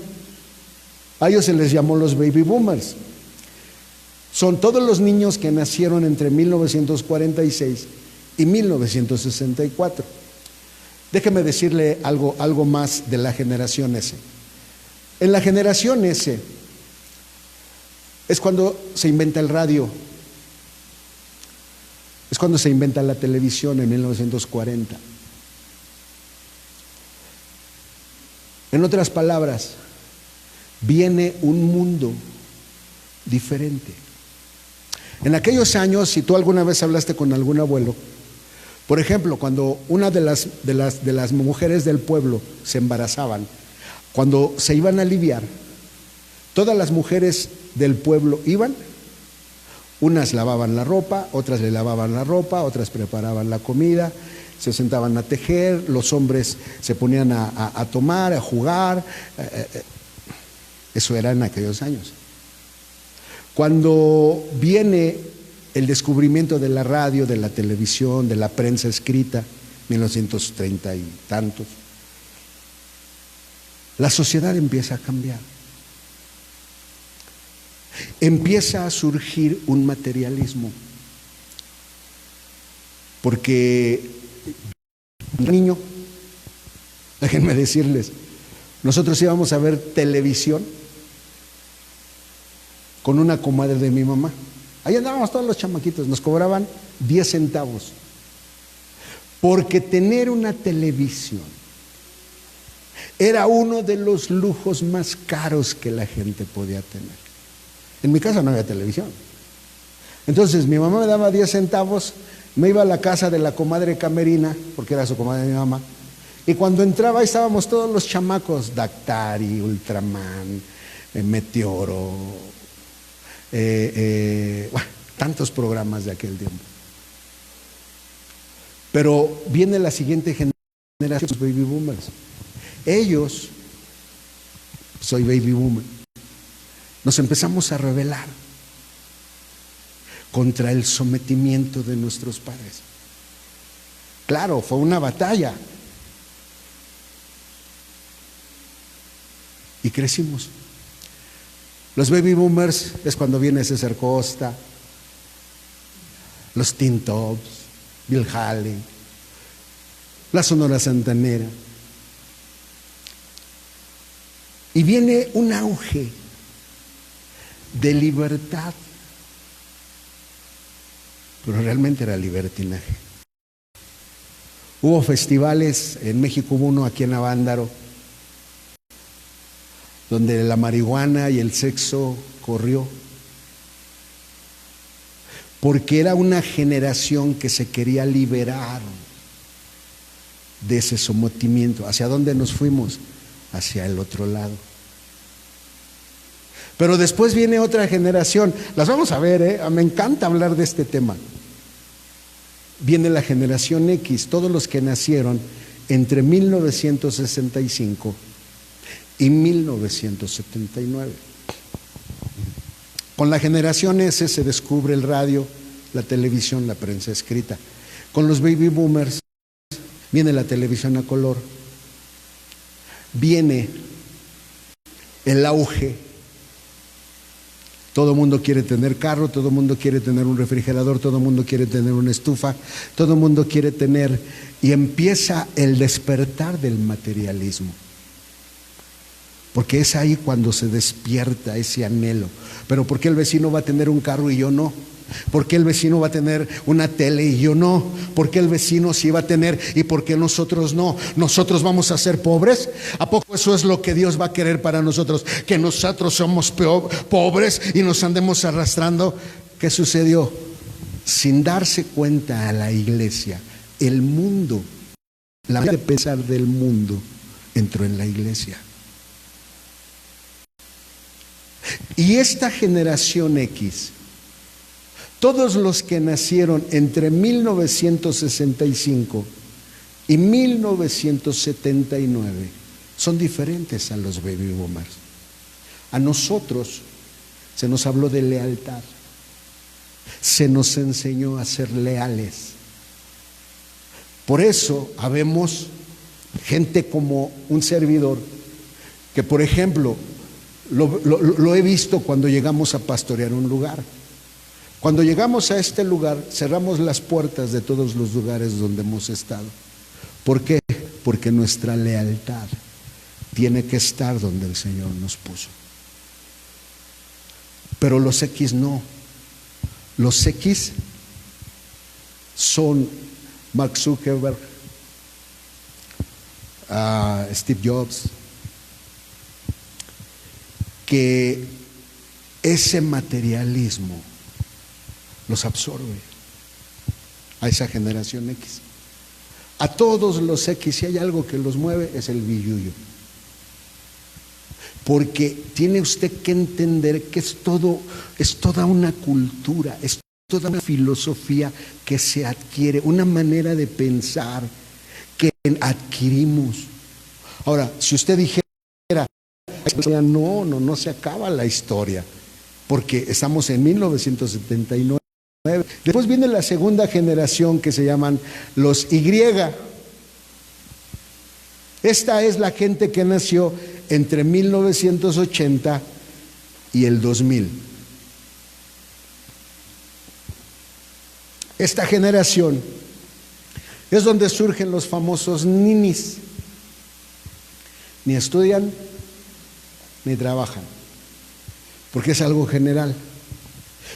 A ellos se les llamó los baby boomers. Son todos los niños que nacieron entre 1946 y 1964. Déjeme decirle algo más de la generación S. En la generación S es cuando se inventa el radio, es cuando se inventa la televisión en 1940. En otras palabras, viene un mundo diferente. En aquellos años, si tú alguna vez hablaste con algún abuelo, por ejemplo, cuando una de las mujeres del pueblo se embarazaban, cuando se iban a aliviar, todas las mujeres del pueblo iban, unas lavaban la ropa, otras le lavaban la ropa, otras preparaban la comida, se sentaban a tejer, los hombres se ponían a tomar, a jugar. Eso era en aquellos años. Cuando viene el descubrimiento de la radio, de la televisión, de la prensa escrita, 1930 y tantos, la sociedad empieza a cambiar. Empieza a surgir un materialismo. Porque, niño, déjenme decirles, nosotros íbamos a ver televisión con una comadre de mi mamá. Ahí andábamos todos los chamaquitos, nos cobraban 10 centavos. Porque tener una televisión era uno de los lujos más caros que la gente podía tener. En mi casa no había televisión. Entonces mi mamá me daba 10 centavos, me iba a la casa de la comadre Camerina, porque era su comadre de mi mamá, y cuando entraba ahí estábamos todos los chamacos, Dactari, Ultraman, Meteoro, bueno, tantos programas de aquel tiempo. Pero viene la siguiente generación, los baby boomers. Ellos, soy baby boomer, nos empezamos a rebelar contra el sometimiento de nuestros padres. Claro, fue una batalla. Y crecimos. Los baby boomers es cuando viene César Costa, los Teen Tops, Bill Haley, la Sonora Santanera. Y viene un auge de libertad, pero realmente era libertinaje. Hubo festivales, en México hubo uno aquí en Avándaro, donde la marihuana y el sexo corrió, porque era una generación que se quería liberar de ese sometimiento. ¿Hacia dónde nos fuimos? Hacia el otro lado. Pero después viene otra generación, las vamos a ver, me encanta hablar de este tema. Viene la generación X, todos los que nacieron entre 1965 y 1979. Con la generación S se descubre el radio, la televisión, la prensa escrita. Con los baby boomers viene la televisión a color, viene el auge Todo el mundo quiere tener carro, todo el mundo quiere tener un refrigerador, todo el mundo quiere tener una estufa, todo el mundo quiere tener, y empieza el despertar del materialismo. Porque es ahí cuando se despierta ese anhelo. Pero ¿por qué el vecino va a tener un carro y yo no? ¿Por qué el vecino va a tener una tele y yo no? ¿Por qué el vecino sí va a tener y por qué nosotros no? ¿Nosotros vamos a ser pobres? ¿A poco eso es lo que Dios va a querer para nosotros? Que nosotros somos pobres y nos andemos arrastrando. ¿Qué sucedió? Sin darse cuenta a la iglesia, el mundo, la manera de pensar del mundo entró en la iglesia. Y esta generación X, todos los que nacieron entre 1965 y 1979 son diferentes a los baby boomers. A nosotros se nos habló de lealtad, se nos enseñó a ser leales. Por eso habemos gente como un servidor que, por ejemplo, lo he visto cuando llegamos a pastorear un lugar. Cuando llegamos a este lugar, cerramos las puertas de todos los lugares donde hemos estado. ¿Por qué? Porque nuestra lealtad tiene que estar donde el Señor nos puso. Pero los X no. Los X son Mark Zuckerberg, Steve Jobs, que ese materialismo los absorbe a esa generación X. A todos los X, si hay algo que los mueve, es el billullo. Porque tiene usted que entender que es toda una cultura, es toda una filosofía que se adquiere, una manera de pensar que adquirimos. Ahora, si usted dijera, no se acaba la historia, porque estamos en 1979. Después viene la segunda generación que se llaman los Y. Esta es la gente que nació entre 1980 y el 2000. Esta generación es donde surgen los famosos ninis. Ni estudian ni trabajan, porque es algo general.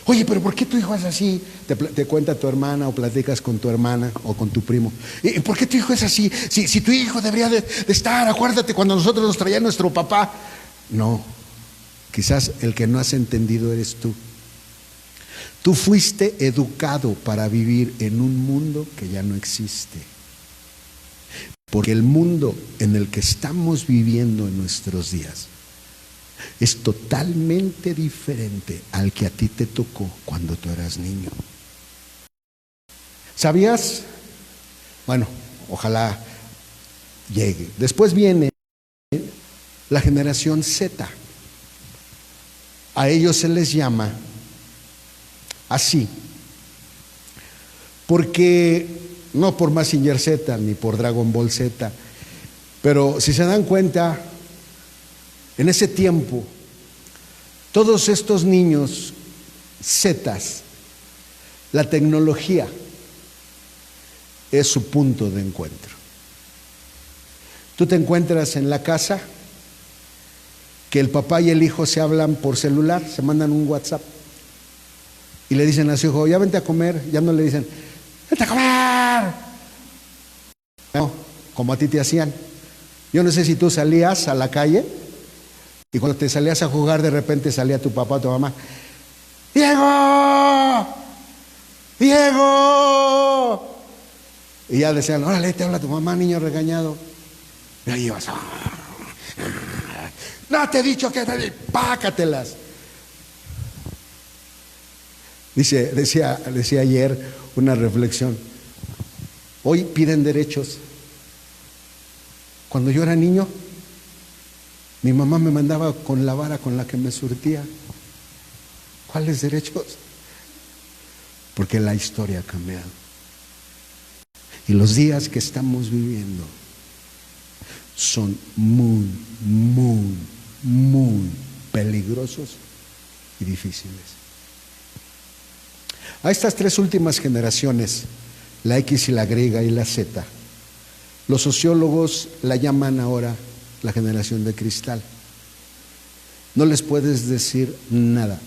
Oye, pero ¿por qué tu hijo es así? Te cuenta tu hermana o platicas con tu hermana o con tu primo. ¿Y por qué tu hijo es así? Si tu hijo debería de estar, acuérdate cuando nosotros nos traía nuestro papá. No, quizás el que no has entendido eres tú. Tú fuiste educado para vivir en un mundo que ya no existe. Porque el mundo en el que estamos viviendo en nuestros días es totalmente diferente al que a ti te tocó cuando tú eras niño. ¿Sabías? Bueno, ojalá llegue. Después viene la generación Z. A ellos se les llama así, porque no por Mazinger Z ni por Dragon Ball Z, pero si se dan cuenta, en ese tiempo, todos estos niños Zetas, la tecnología es su punto de encuentro. Tú te encuentras en la casa que el papá y el hijo se hablan por celular, se mandan un WhatsApp y le dicen a su hijo, ya vente a comer, ya no le dicen, vente a comer. No, como a ti te hacían. Yo no sé si tú salías a la calle y cuando te salías a jugar de repente salía tu papá o tu mamá, ¡Diego! ¡Diego! Y ya decían, órale, te habla tu mamá, niño regañado. Y ahí ibas, no te he dicho que pácatelas. Decía ayer una reflexión. Hoy piden derechos. Cuando yo era niño, mi mamá me mandaba con la vara con la que me surtía. ¿Cuáles derechos? Porque la historia ha cambiado. Y los días que estamos viviendo son muy, muy, muy peligrosos y difíciles. A estas tres últimas generaciones, la X y la Y y la Z, los sociólogos la llaman ahora la generación de cristal. No les puedes decir nada.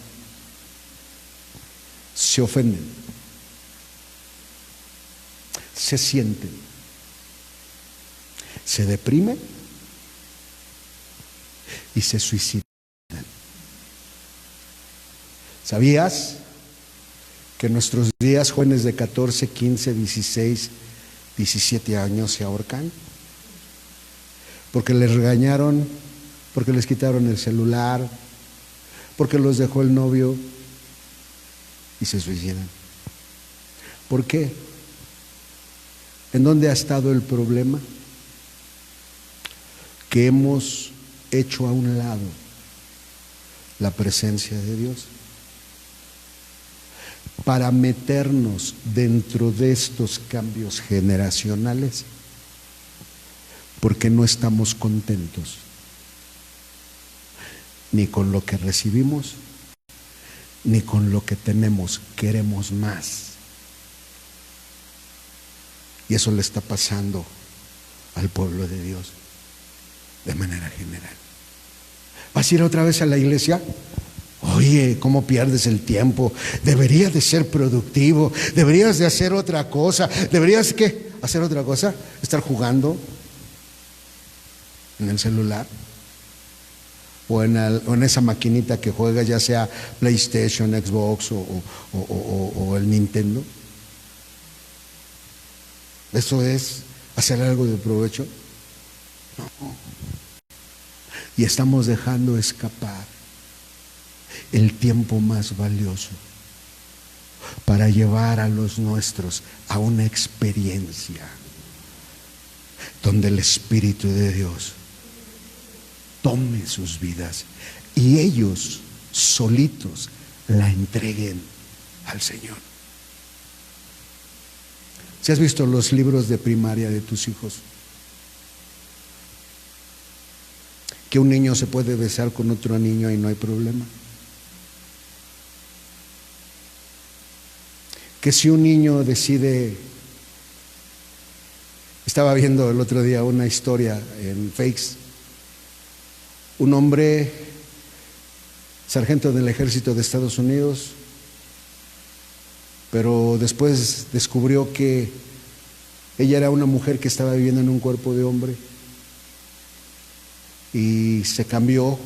Se ofenden, se sienten, se deprimen y se suicidan. ¿Sabías que en nuestros días jóvenes de 14, 15, 16, 17 años se ahorcan? Porque les regañaron, porque les quitaron el celular, porque los dejó el novio y se suicidan. ¿Por qué? ¿En dónde ha estado el problema? Que hemos hecho a un lado la presencia de Dios para meternos dentro de estos cambios generacionales, porque no estamos contentos ni con lo que recibimos ni con lo que tenemos. Queremos más. Y eso le está pasando al pueblo de Dios de manera general. ¿Vas a ir otra vez a la iglesia? Oye, ¿cómo pierdes el tiempo? Deberías de ser productivo, deberías de hacer otra cosa. ¿Deberías qué? ¿Hacer otra cosa? ¿Estar jugando en el celular? O en esa maquinita que juegas, ya sea PlayStation, Xbox o el Nintendo. ¿Eso es hacer algo de provecho? No. Y estamos dejando escapar el tiempo más valioso para llevar a los nuestros a una experiencia donde el Espíritu de Dios tome sus vidas y ellos solitos la entreguen al Señor. ¿Si has visto los libros de primaria de tus hijos? Que un niño se puede besar con otro niño y no hay problema. Que si un niño decide, estaba viendo el otro día una historia en Fakes, un hombre, sargento del ejército de Estados Unidos, pero después descubrió que ella era una mujer que estaba viviendo en un cuerpo de hombre y se cambió,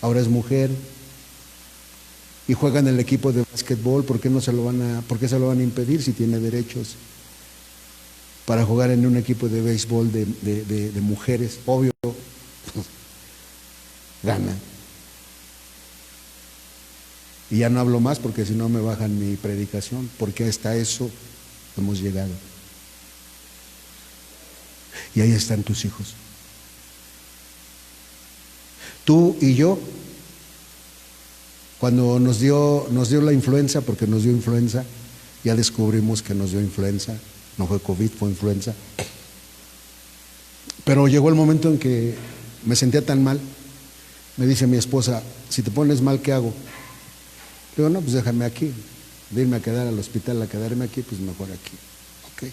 ahora es mujer y juega en el equipo de básquetbol. ¿Por qué se lo van a impedir si tiene derechos para jugar en un equipo de béisbol de mujeres? Obvio, gana. Y ya no hablo más porque si no me bajan mi predicación, porque hasta eso hemos llegado. Y ahí están tus hijos. Tú y yo, cuando nos dio la influenza, porque nos dio influenza, ya descubrimos que nos dio influenza, no fue COVID, fue influenza. Pero llegó el momento en que me sentía tan mal, me dice mi esposa, si te pones mal, ¿qué hago? Le digo, no, pues déjame aquí, de irme a quedar al hospital, a quedarme aquí, pues mejor aquí. Ok.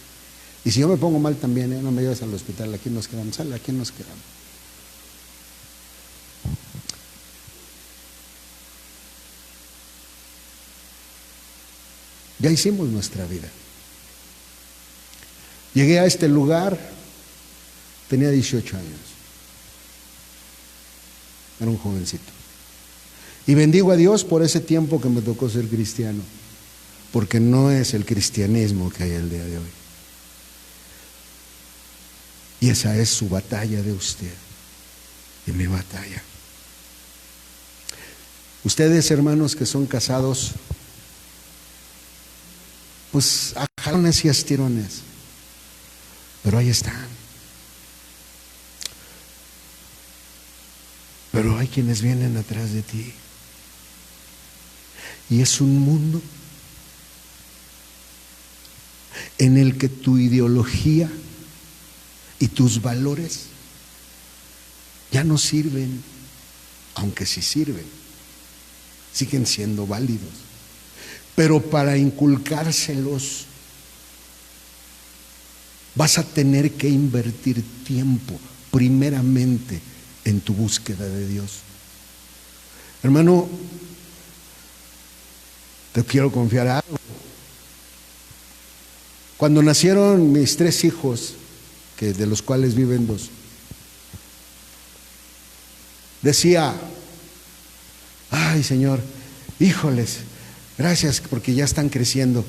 Y si yo me pongo mal también, no me llevas al hospital, aquí nos quedamos, sale, aquí nos quedamos. Ya hicimos nuestra vida. Llegué a este lugar, tenía 18 años. Era un jovencito. Y bendigo a Dios por ese tiempo que me tocó ser cristiano, porque no es el cristianismo que hay el día de hoy. Y esa es su batalla de usted y mi batalla. Ustedes, hermanos que son casados, pues a jalones y a estirones, pero ahí están. Pero hay quienes vienen atrás de ti. Y es un mundo en el que tu ideología y tus valores ya no sirven, aunque sí sirven. siguen siendo válidos. Pero para inculcárselos vas a tener que invertir tiempo, primeramente, en tu búsqueda de Dios. Hermano, te quiero confiar algo. Cuando nacieron mis 3 hijos, que de los cuales viven 2, decía: ay, Señor, híjoles, gracias porque ya están creciendo.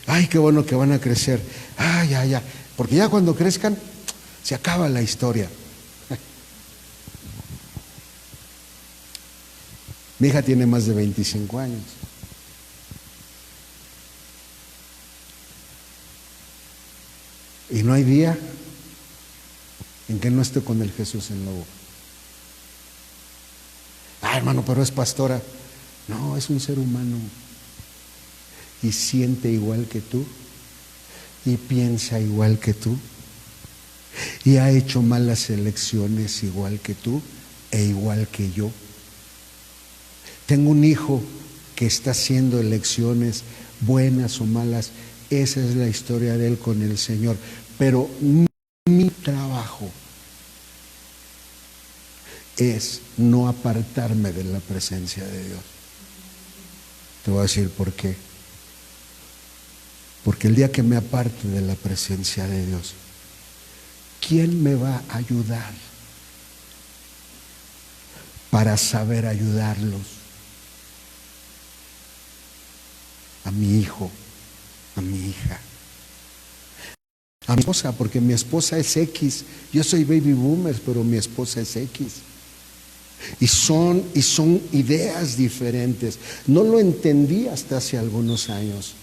Ay, qué bueno que van a crecer. Ay, ya, porque ya cuando crezcan se acaba la historia. Mi hija tiene más de 25 años. Y no hay día en que no esté con el Jesús en la boca. Ah, hermano, pero es pastora. No, es un ser humano. Y siente igual que tú. Y piensa igual que tú. Y ha hecho malas elecciones igual que tú e igual que yo. Tengo un hijo que está haciendo elecciones buenas o malas. Esa es la historia de él con el Señor. Pero mi trabajo es no apartarme de la presencia de Dios. Te voy a decir por qué. Porque el día que me aparte de la presencia de Dios, ¿quién me va a ayudar para saber ayudarlos? A mi hijo, a mi hija, a mi esposa, porque mi esposa es X. Yo soy baby boomer, pero mi esposa es X. Y son ideas diferentes. No lo entendí hasta hace algunos años.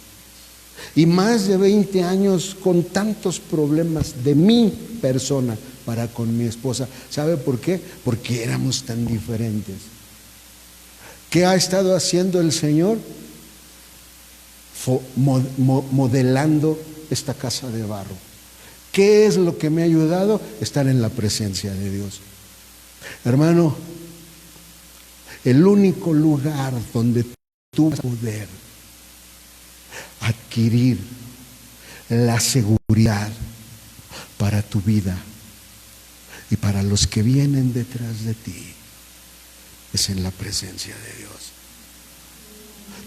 Y más de 20 años con tantos problemas de mi persona para con mi esposa. ¿Sabe por qué? Porque éramos tan diferentes. ¿Qué ha estado haciendo el Señor? Modelando esta casa de barro. ¿Qué es lo que me ha ayudado? Estar en la presencia de Dios. Hermano, el único lugar donde tú vas a poder adquirir la seguridad para tu vida y para los que vienen detrás de ti es en la presencia de Dios.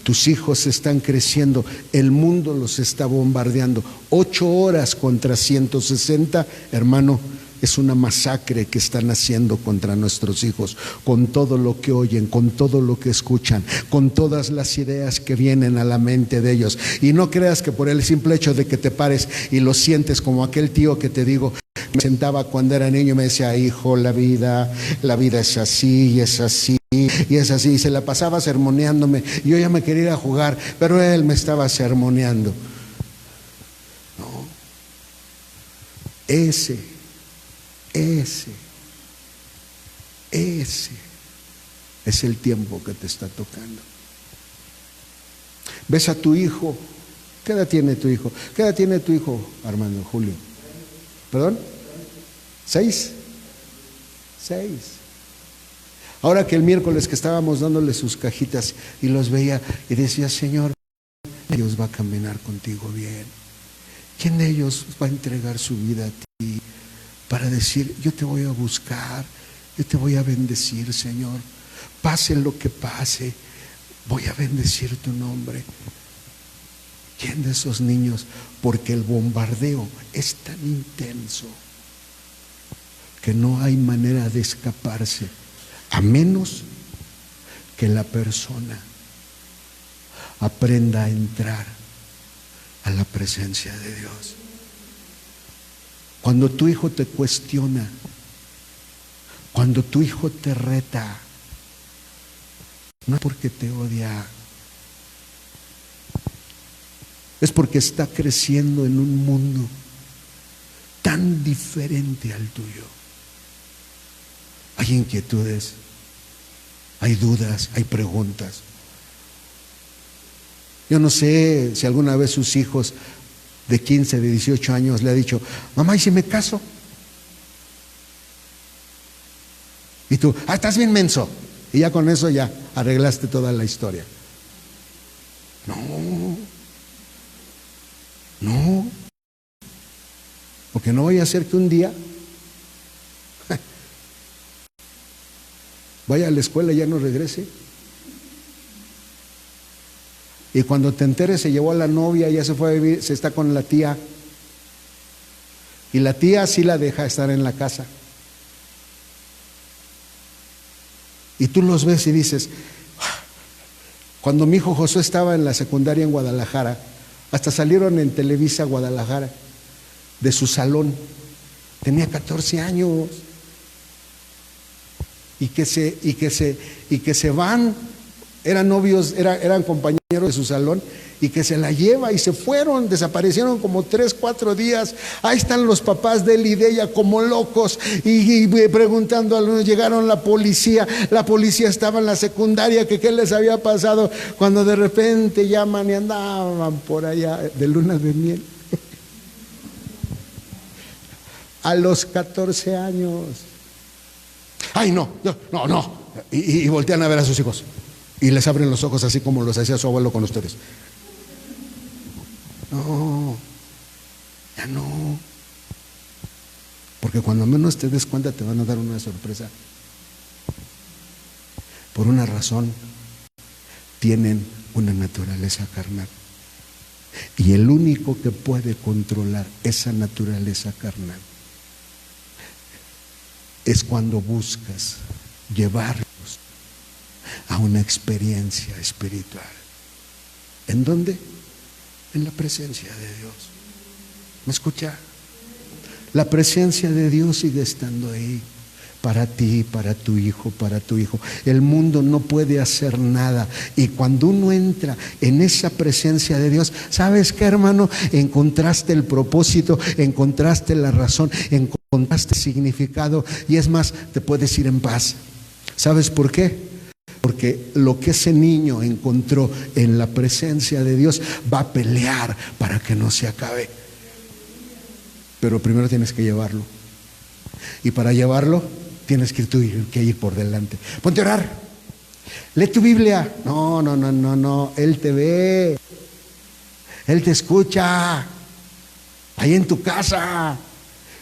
Tus hijos están creciendo, el mundo los está bombardeando. 8 horas contra 160, hermano, es una masacre que están haciendo contra nuestros hijos, con todo lo que oyen, con todo lo que escuchan, con todas las ideas que vienen a la mente de ellos. Y no creas que por el simple hecho de que te pares y lo sientes como aquel tío que te digo, me sentaba cuando era niño y me decía: hijo, la vida es así y es así y es así, y se la pasaba sermoneándome. Yo ya me quería ir a jugar, pero él me estaba sermoneando. No, ese es el tiempo que te está tocando. Ves a tu hijo. ¿Qué edad tiene tu hijo? ¿Qué edad tiene tu hijo, Armando, Julio? ¿Perdón? 6. Ahora que el miércoles que estábamos dándole sus cajitas y los veía y decía: Señor, Dios va a caminar contigo bien. ¿Quién de ellos va a entregar su vida a ti para decir: yo te voy a buscar, yo te voy a bendecir, Señor? Pase lo que pase, voy a bendecir tu nombre. ¿Quién de esos niños? Porque el bombardeo es tan intenso que no hay manera de escaparse, a menos que la persona aprenda a entrar a la presencia de Dios. Cuando tu hijo te cuestiona, cuando tu hijo te reta, no es porque te odia, es porque está creciendo en un mundo tan diferente al tuyo. Hay inquietudes, hay dudas, hay preguntas. Yo no sé si alguna vez sus hijos de 15, de 18 años le ha dicho: mamá, ¿y si me caso? Y tú: estás bien menso. Y ya con eso ya arreglaste toda la historia. No, porque no vaya a ser que un día vaya a la escuela y ya no regrese. Y cuando te enteres se llevó a la novia, ya se fue a vivir, se está con la tía. Y la tía sí la deja estar en la casa. Y tú los ves y dices, cuando mi hijo Josué estaba en la secundaria en Guadalajara, hasta salieron en Televisa Guadalajara, de su salón, tenía 14 años, y que se van, eran novios, eran compañeros de su salón, y que se la lleva y se fueron, desaparecieron como 3, 4 días. Ahí están los papás de él y de ella como locos y preguntando a algunos. Llegaron la policía estaba en la secundaria, que qué les había pasado, cuando de repente llaman y andaban por allá de luna de miel a los 14 años. Ay, no. Y voltean a ver a sus hijos y les abren los ojos así como los hacía su abuelo con ustedes. No, ya no. Porque cuando menos te des cuenta te van a dar una sorpresa. Por una razón, tienen una naturaleza carnal. Y el único que puede controlar esa naturaleza carnal es cuando buscas llevarlos a una experiencia espiritual. ¿En dónde? En la presencia de Dios. ¿Me escucha? La presencia de Dios sigue estando ahí para ti, para tu hijo, para tu hijo. El mundo no puede hacer nada. Y cuando uno entra en esa presencia de Dios, ¿sabes qué, hermano? Encontraste el propósito, encontraste la razón, encontraste significado, y es más, te puedes ir en paz. ¿Sabes por qué? Porque lo que ese niño encontró en la presencia de Dios va a pelear para que no se acabe. Pero primero tienes que llevarlo. Y para llevarlo tienes que ir por delante. Ponte a orar. Lee tu Biblia. No. Él te ve. Él te escucha. Ahí en tu casa.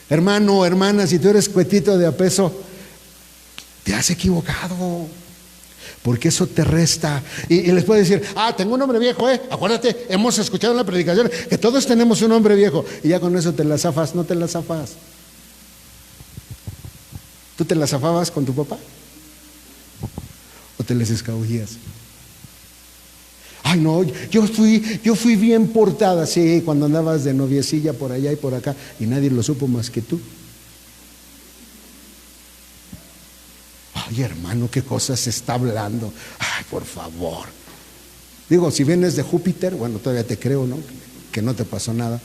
Hermano, hermana, si tú eres cuetito de a peso, te has equivocado. Porque eso te resta. Y les puede decir, tengo un hombre viejo, acuérdate, hemos escuchado en la predicación que todos tenemos un hombre viejo. Y ya con eso te la zafas. No te la zafas. ¿Tú te la zafabas con tu papá? ¿O te les escabullías? Ay, no, yo fui bien portada. Sí, cuando andabas de noviecilla por allá y por acá, y nadie lo supo más que tú. Ay, hermano, qué cosas se está hablando. Ay, por favor. Digo, si vienes de Júpiter, bueno, todavía te creo, ¿no? Que no te pasó nada.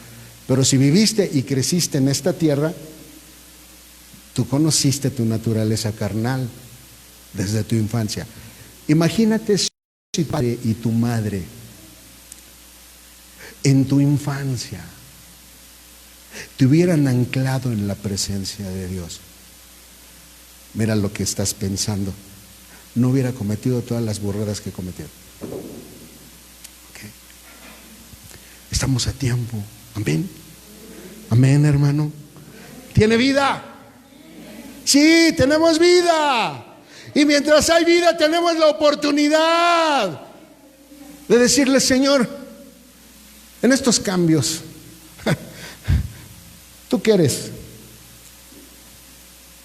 Pero si viviste y creciste en esta tierra, tú conociste tu naturaleza carnal desde tu infancia. Imagínate si tu padre y tu madre en tu infancia te hubieran anclado en la presencia de Dios. Mira lo que estás pensando. No hubiera cometido todas las burradas que cometieron. Okay. Estamos a tiempo. Amén. Amén, hermano. ¿Tiene vida? Sí, tenemos vida. Y mientras hay vida tenemos la oportunidad de decirle, Señor, en estos cambios, ¿tú qué eres?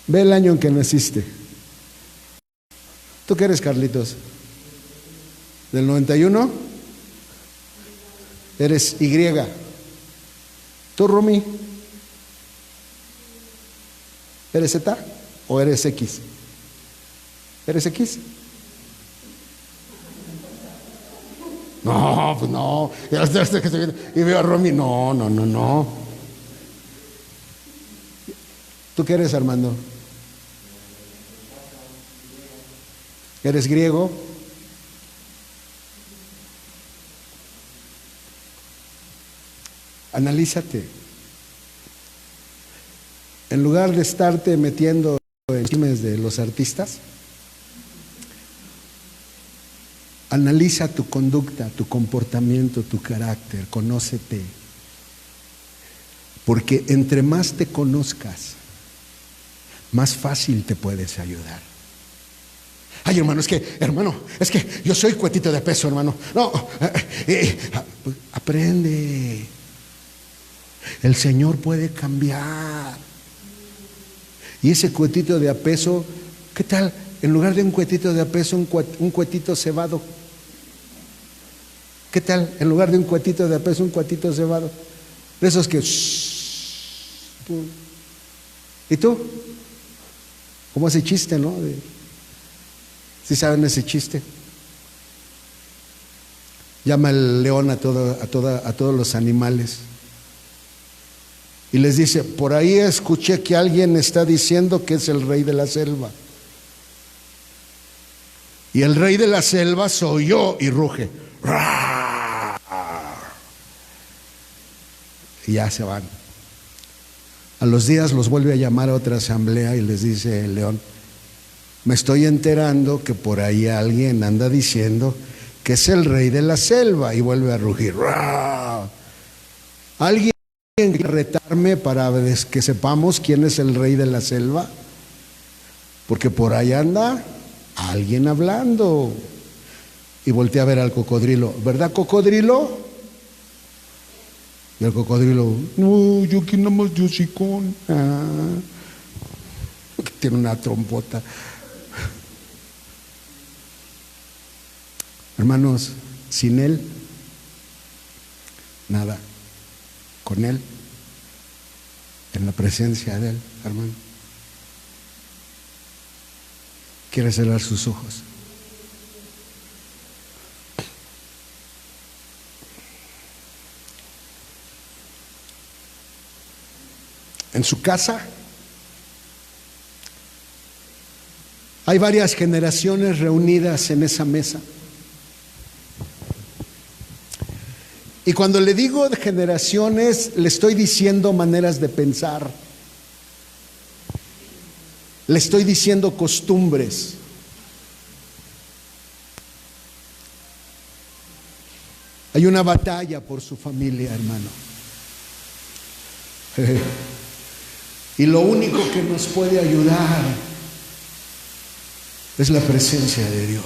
Ve el año en que naciste. ¿Tú qué eres, Carlitos? ¿Del 91? Eres Y. ¿Tú, Romy? ¿Eres Z o eres X? ¿Eres X? No, pues no. Y veo a Romy, no. ¿Tú qué eres, Armando? ¿Eres griego? Analízate. En lugar de estarte metiendo en chismes de los artistas, Analiza tu conducta, tu comportamiento, tu carácter, conócete. Porque entre más te conozcas, más fácil te puedes ayudar. Ay, hermano, es que yo soy cuetito de peso, hermano. No, aprende. El Señor puede cambiar. Y ese cuetito de a peso, ¿qué tal? En lugar de un cuetito de a peso, un cuetito cebado. ¿Qué tal? En lugar de un cuetito de a peso, un cuetito cebado. De esos que... ¿Y tú? Como ese chiste, ¿no? ¿Sí saben ese chiste? Llama el león a todos los animales y les dice: por ahí escuché que alguien está diciendo que es el rey de la selva. Y el rey de la selva soy yo, y ruge. Y ya se van. A los días los vuelve a llamar a otra asamblea y les dice el león: me estoy enterando que por ahí alguien anda diciendo que es el rey de la selva, y vuelve a rugir. ¿Alguien quiere retarme para que sepamos quién es el rey de la selva? Porque por ahí anda alguien hablando. Y voltea a ver al cocodrilo: ¿verdad, cocodrilo? Y el cocodrilo: no, yo aquí nada más yo hocicón. Tiene una trompota. Hermanos, sin Él, nada. Con Él, en la presencia de Él, hermano. ¿Quiere cerrar sus ojos? En su casa hay varias generaciones reunidas en esa mesa. Y cuando le digo de generaciones, le estoy diciendo maneras de pensar. Le estoy diciendo costumbres. Hay una batalla por su familia, hermano. Y lo único que nos puede ayudar es la presencia de Dios.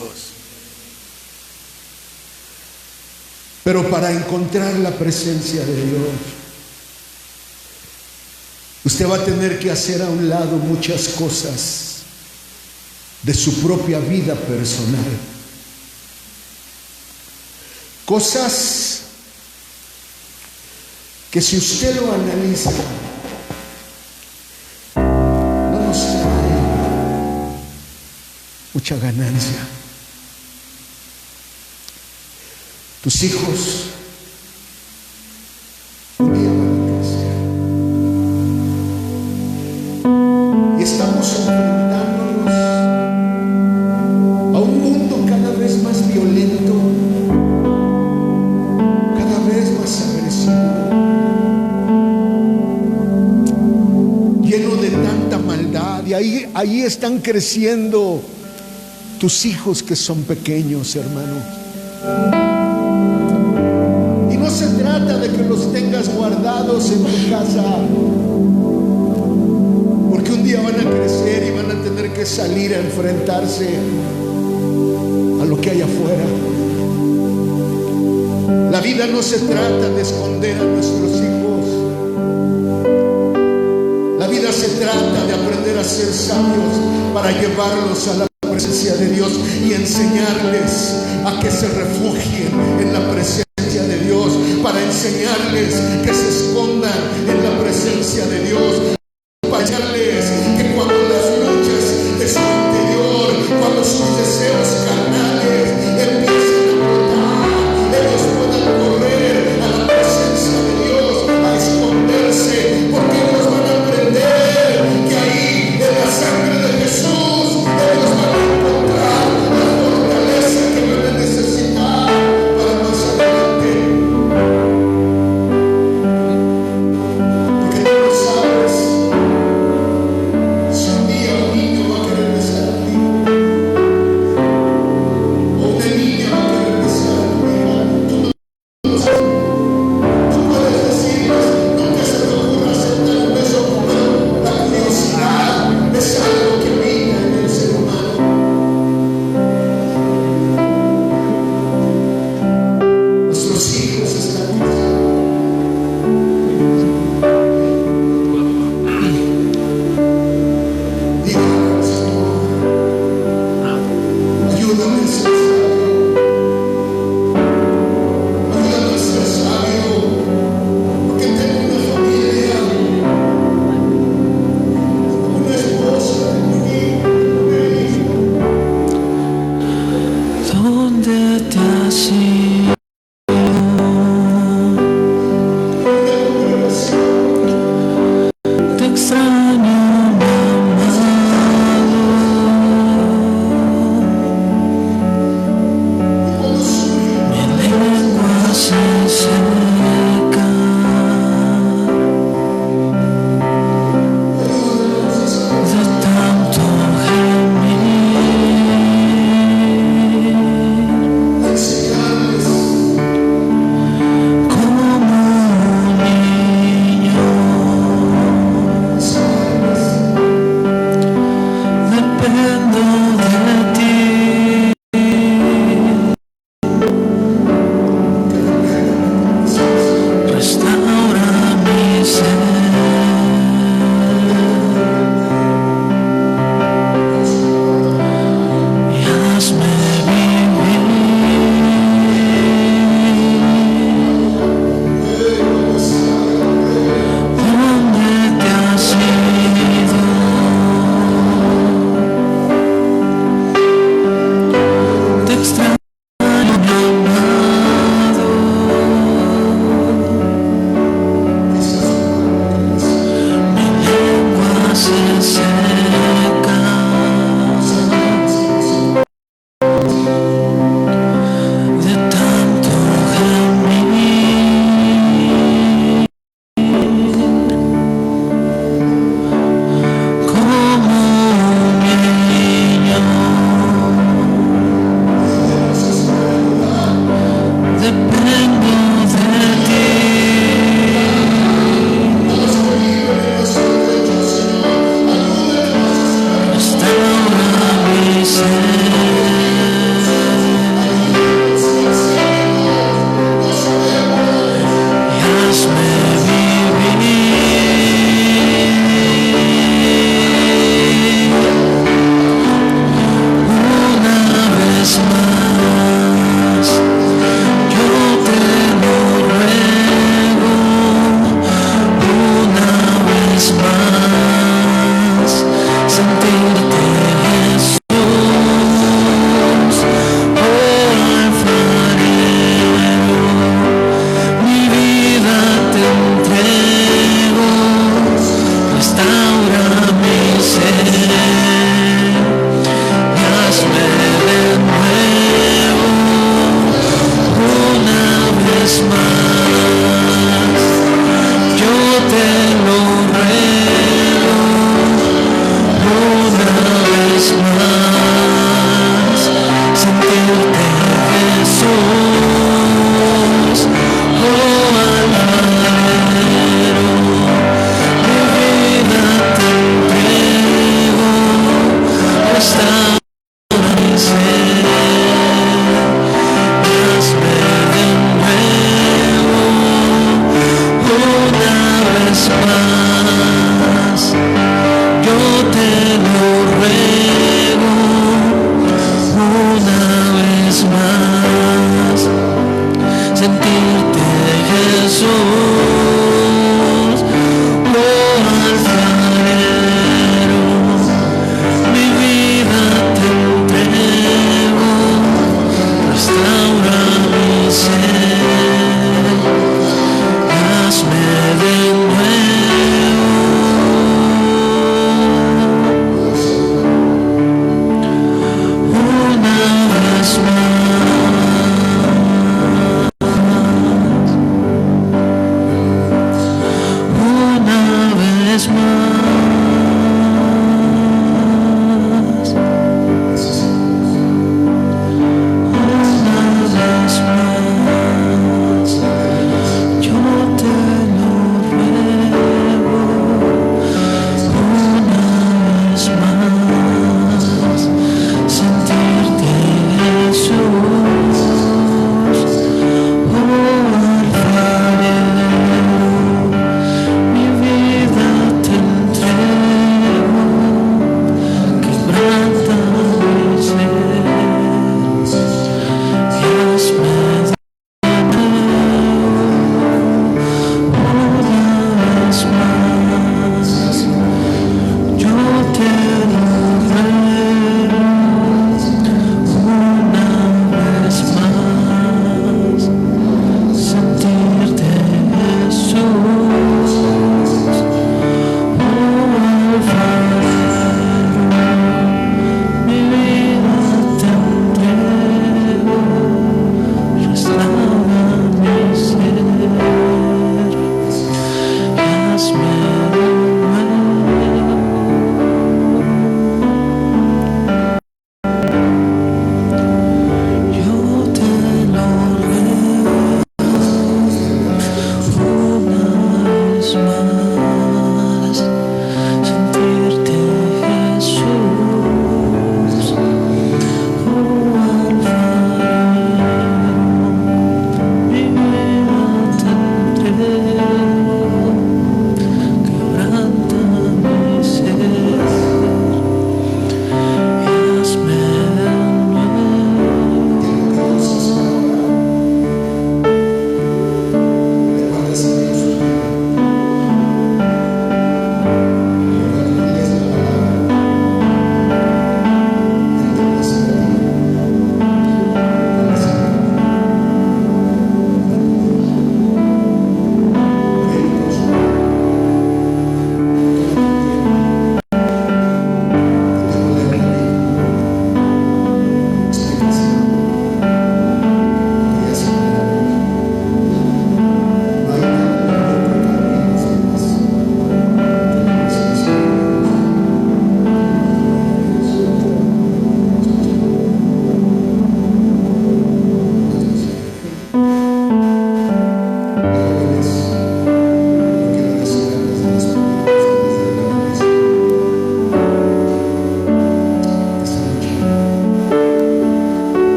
Pero para encontrar la presencia de Dios, usted va a tener que hacer a un lado muchas cosas de su propia vida personal. Cosas que, si usted lo analiza, no nos trae mucha ganancia. Tus hijos un día van a crecer. Y estamos enfrentándonos a un mundo cada vez más violento, cada vez más agresivo, lleno de tanta maldad. Y ahí están creciendo tus hijos que son pequeños, hermano. No se trata de que los tengas guardados en tu casa, porque un día van a crecer y van a tener que salir a enfrentarse a lo que hay afuera. La vida no se trata de esconder a nuestros hijos. La vida se trata de aprender a ser sabios para llevarlos a la presencia de Dios y enseñarles a que se refugien en la presencia de Dios, para enseñarles que se escondan en la presencia de Dios, para enseñarles que cuando las luchas de su interior, cuando sus deseos carnales empiecen a brotar, ellos puedan correr a la presencia de Dios, a esconderse, porque ellos van a aprender que ahí, en la sangre de Jesús, ellos van a encontrar la fortaleza que van a necesitar para pasar. sentirte, Jesús. Oh, alfarero, mi vida te entrego, restaura mi ser y hazme de nuevo una vez más. Yo te lo ruego una vez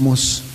vamos